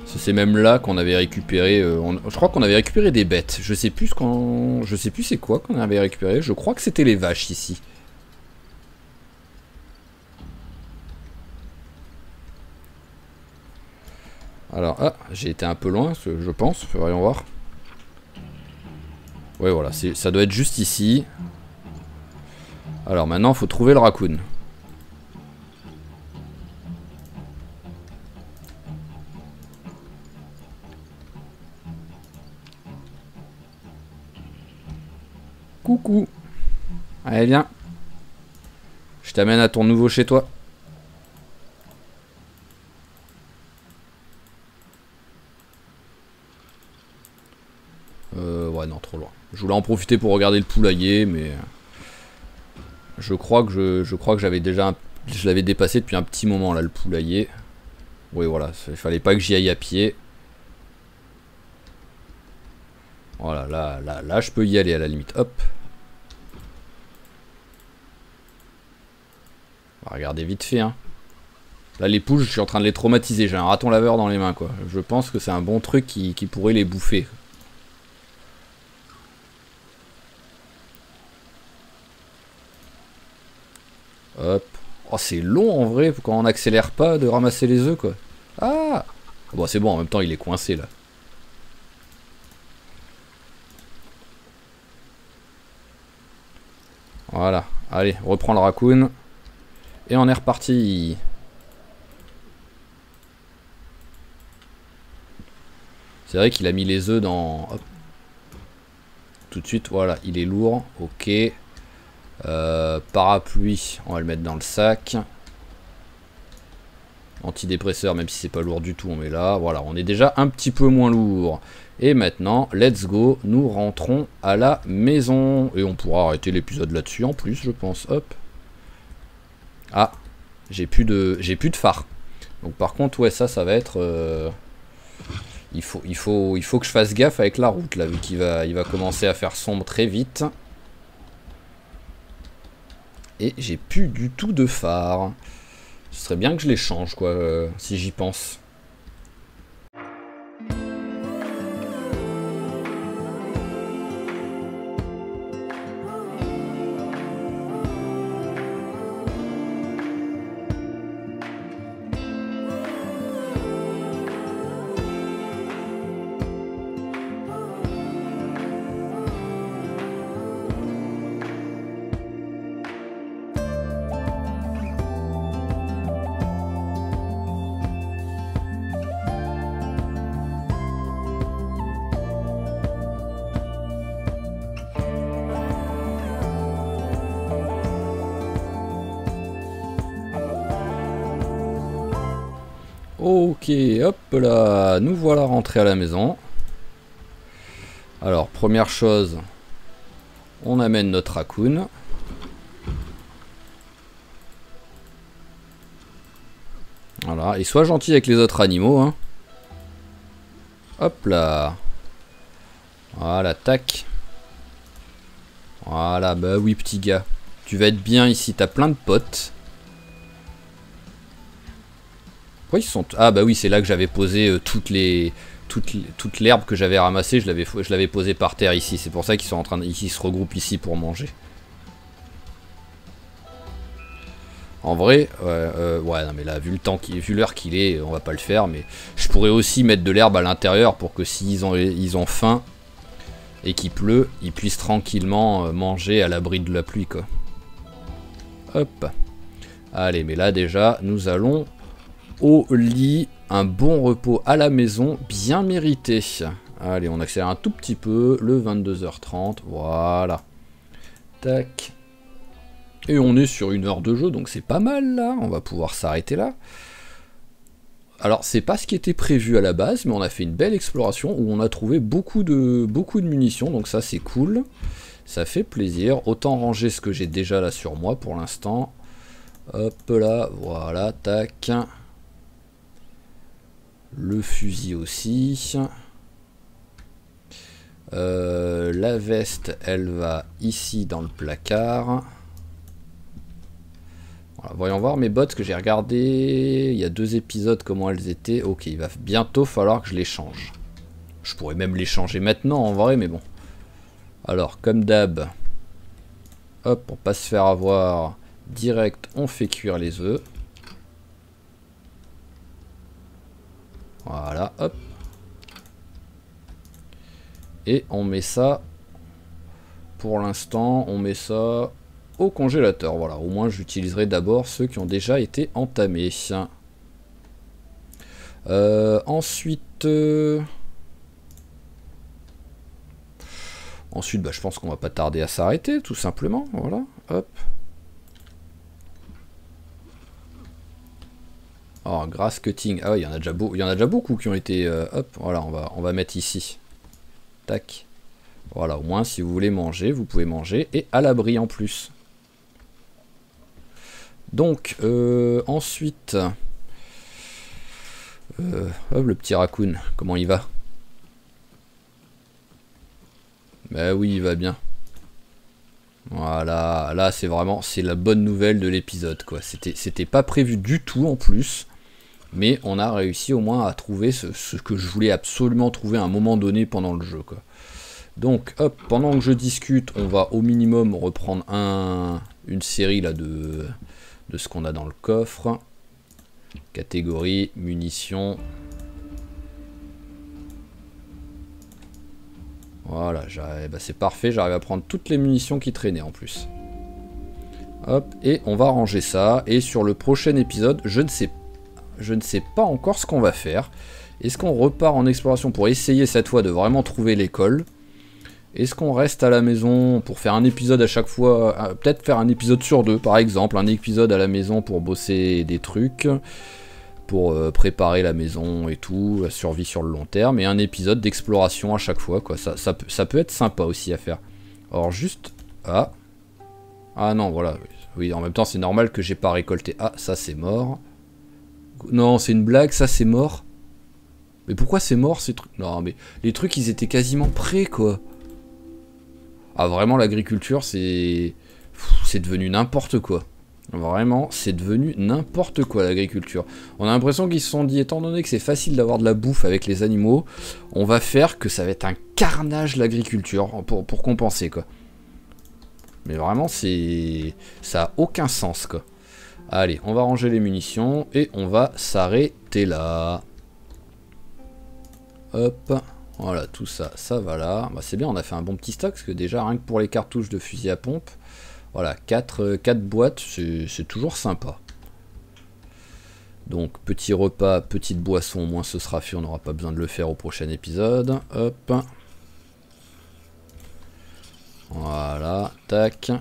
C'est même là qu'on avait récupéré... je crois qu'on avait récupéré des bêtes. Je sais plus c'est quoi qu'on avait récupéré. Je crois que c'était les vaches ici. Alors, ah, j'ai été un peu loin, je pense. Voyons voir. Ouais, voilà, ça doit être juste ici. Alors maintenant, il faut trouver le raccoon. Coucou. Allez, viens. Je t'amène à ton nouveau chez toi. Ouais, non, trop loin. Je voulais en profiter pour regarder le poulailler, mais... Je crois que j'avais déjà... Je l'avais dépassé depuis un petit moment, là, le poulailler. Oui, voilà, il fallait pas que j'y aille à pied. Voilà, là, je peux y aller à la limite. Hop. On va regarder vite fait, hein. Là, les poules, je suis en train de les traumatiser. J'ai un raton laveur dans les mains, quoi. Je pense que c'est un bon truc qui pourrait les bouffer. Hop. Oh, c'est long, en vrai, quand on n'accélère pas, de ramasser les œufs, quoi. Ah! Bon, c'est bon, en même temps, il est coincé, là. Voilà. Allez, on reprend le raccoon. Et on est reparti. C'est vrai qu'il a mis les œufs dans... Hop. Tout de suite, voilà, il est lourd. Ok. Parapluie, on va le mettre dans le sac. Antidépresseur, même si c'est pas lourd du tout, on met là. Voilà, on est déjà un petit peu moins lourd. Et maintenant, let's go, nous rentrons à la maison. Et on pourra arrêter l'épisode là-dessus en plus, je pense. Hop. Ah, j'ai plus de phare. Donc par contre, ouais, ça va être... Il faut que je fasse gaffe avec la route, là, vu qu'il va commencer à faire sombre très vite. Et j'ai plus du tout de phare. Ce serait bien que je les change, quoi, si j'y pense. Ok, hop là, nous voilà rentrés à la maison. Alors, première chose, on amène notre raccoon. Voilà, et sois gentil avec les autres animaux, hein. Hop là. Voilà, tac. Voilà, bah oui, petit gars. Tu vas être bien ici, t'as plein de potes. Pourquoi ils sont... Ah bah oui, c'est là que j'avais posé toute l'herbe que j'avais ramassée, je l'avais posée par terre ici. C'est pour ça qu'ils sont en train de... Ils se regroupent ici pour manger. En vrai, ouais, non mais là, vu l'heure qu'il est, on va pas le faire, mais je pourrais aussi mettre de l'herbe à l'intérieur pour que s'ils ont faim et qu'il pleut, ils puissent tranquillement manger à l'abri de la pluie, quoi. Hop. Allez, mais là déjà, nous allons au lit, un bon repos à la maison, bien mérité. Allez, on accélère un tout petit peu, le 22h30, voilà. Tac. Et on est sur 1 heure de jeu, donc c'est pas mal là, on va pouvoir s'arrêter là. Alors c'est pas ce qui était prévu à la base, mais on a fait une belle exploration où on a trouvé beaucoup de munitions, donc ça c'est cool. Ça fait plaisir, autant ranger ce que j'ai déjà là sur moi pour l'instant. Hop là, voilà, tac. Le fusil aussi. La veste, elle va ici dans le placard. Voilà, voyons voir mes bottes que j'ai regardé il y a 2 épisodes comment elles étaient. Ok, il va bientôt falloir que je les change. Je pourrais même les changer maintenant en vrai, mais bon. Alors, comme d'hab, hop, pour pas se faire avoir, direct, on fait cuire les œufs. Voilà, hop. Et on met ça, pour l'instant, on met ça au congélateur. Voilà, au moins j'utiliserai d'abord ceux qui ont déjà été entamés. Ensuite, bah, je pense qu'on va pas tarder à s'arrêter, tout simplement. Voilà, hop. Oh, grass cutting. Ah ouais, il y en a déjà beaucoup qui ont été... hop, voilà, on va mettre ici. Tac. Voilà, au moins, si vous voulez manger, vous pouvez manger. Et à l'abri en plus. Donc, ensuite... hop, le petit raccoon, comment il va? Bah oui, il va bien. Voilà, là c'est vraiment, c'est la bonne nouvelle de l'épisode, quoi. C'était pas prévu du tout en plus. Mais on a réussi au moins à trouver ce que je voulais absolument trouver à un moment donné pendant le jeu, quoi. Donc, hop, pendant que je discute, on va au minimum reprendre une série là de ce qu'on a dans le coffre. Catégorie, munitions. Voilà, bah c'est parfait, j'arrive à prendre toutes les munitions qui traînaient en plus. Hop, et on va ranger ça. Et sur le prochain épisode, je ne sais pas encore ce qu'on va faire. Est-ce qu'on repart en exploration pour essayer cette fois de vraiment trouver l'école? Est-ce qu'on reste à la maison pour faire un épisode à chaque fois? Peut-être faire un épisode sur 2 par exemple. Un épisode à la maison pour bosser des trucs. Pour préparer la maison et tout. La survie sur le long terme. Et un épisode d'exploration à chaque fois, quoi. Ça peut être sympa aussi à faire. Alors juste... Ah. Ah non, voilà. Oui, en même temps c'est normal que j'ai pas récolté. Ah, ça c'est mort. Non, c'est une blague, ça c'est mort. Mais pourquoi c'est mort ces trucs? Non, mais les trucs ils étaient quasiment prêts, quoi. Ah, vraiment, l'agriculture, c'est devenu n'importe quoi. Vraiment, c'est devenu n'importe quoi, l'agriculture. On a l'impression qu'ils se sont dit, étant donné que c'est facile d'avoir de la bouffe avec les animaux, on va faire que ça va être un carnage, l'agriculture, pour compenser, quoi. Mais vraiment, ça a aucun sens, quoi. Allez, on va ranger les munitions, et on va s'arrêter là. Hop. Voilà, tout ça, ça va là. Bah, c'est bien, on a fait un bon petit stock, parce que déjà, rien que pour les cartouches de fusil à pompe, voilà, 4 boîtes, c'est toujours sympa. Donc, petit repas, petite boisson, au moins ce sera fait, on n'aura pas besoin de le faire au prochain épisode. Hop. Voilà, tac.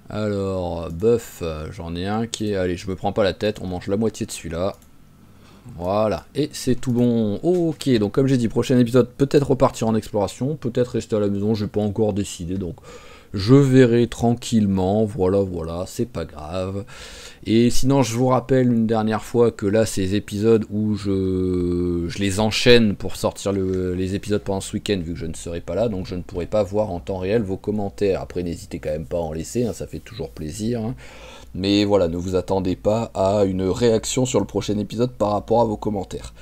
Alors, bœuf, j'en ai un qui est... Allez, je me prends pas la tête, on mange la moitié de celui-là. Voilà, et c'est tout bon. Ok, donc comme j'ai dit, prochain épisode, peut-être repartir en exploration, peut-être rester à la maison, j'ai pas encore décidé, donc je verrai tranquillement, voilà, c'est pas grave. Et sinon, je vous rappelle une dernière fois que là, ces épisodes où je les enchaîne pour sortir les épisodes pendant ce week-end, vu que je ne serai pas là, donc je ne pourrai pas voir en temps réel vos commentaires. Après, n'hésitez quand même pas à en laisser, hein, ça fait toujours plaisir. Hein. Mais voilà, ne vous attendez pas à une réaction sur le prochain épisode par rapport à vos commentaires.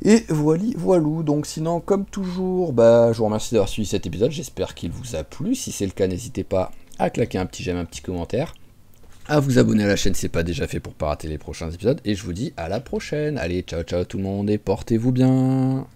Et voilou, donc sinon, comme toujours, je vous remercie d'avoir suivi cet épisode, j'espère qu'il vous a plu. Si c'est le cas, n'hésitez pas à claquer un petit j'aime, un petit commentaire, à vous abonner à la chaîne si ce n'est pas déjà fait pour ne pas rater les prochains épisodes, et je vous dis à la prochaine. Allez, ciao ciao tout le monde, et portez-vous bien.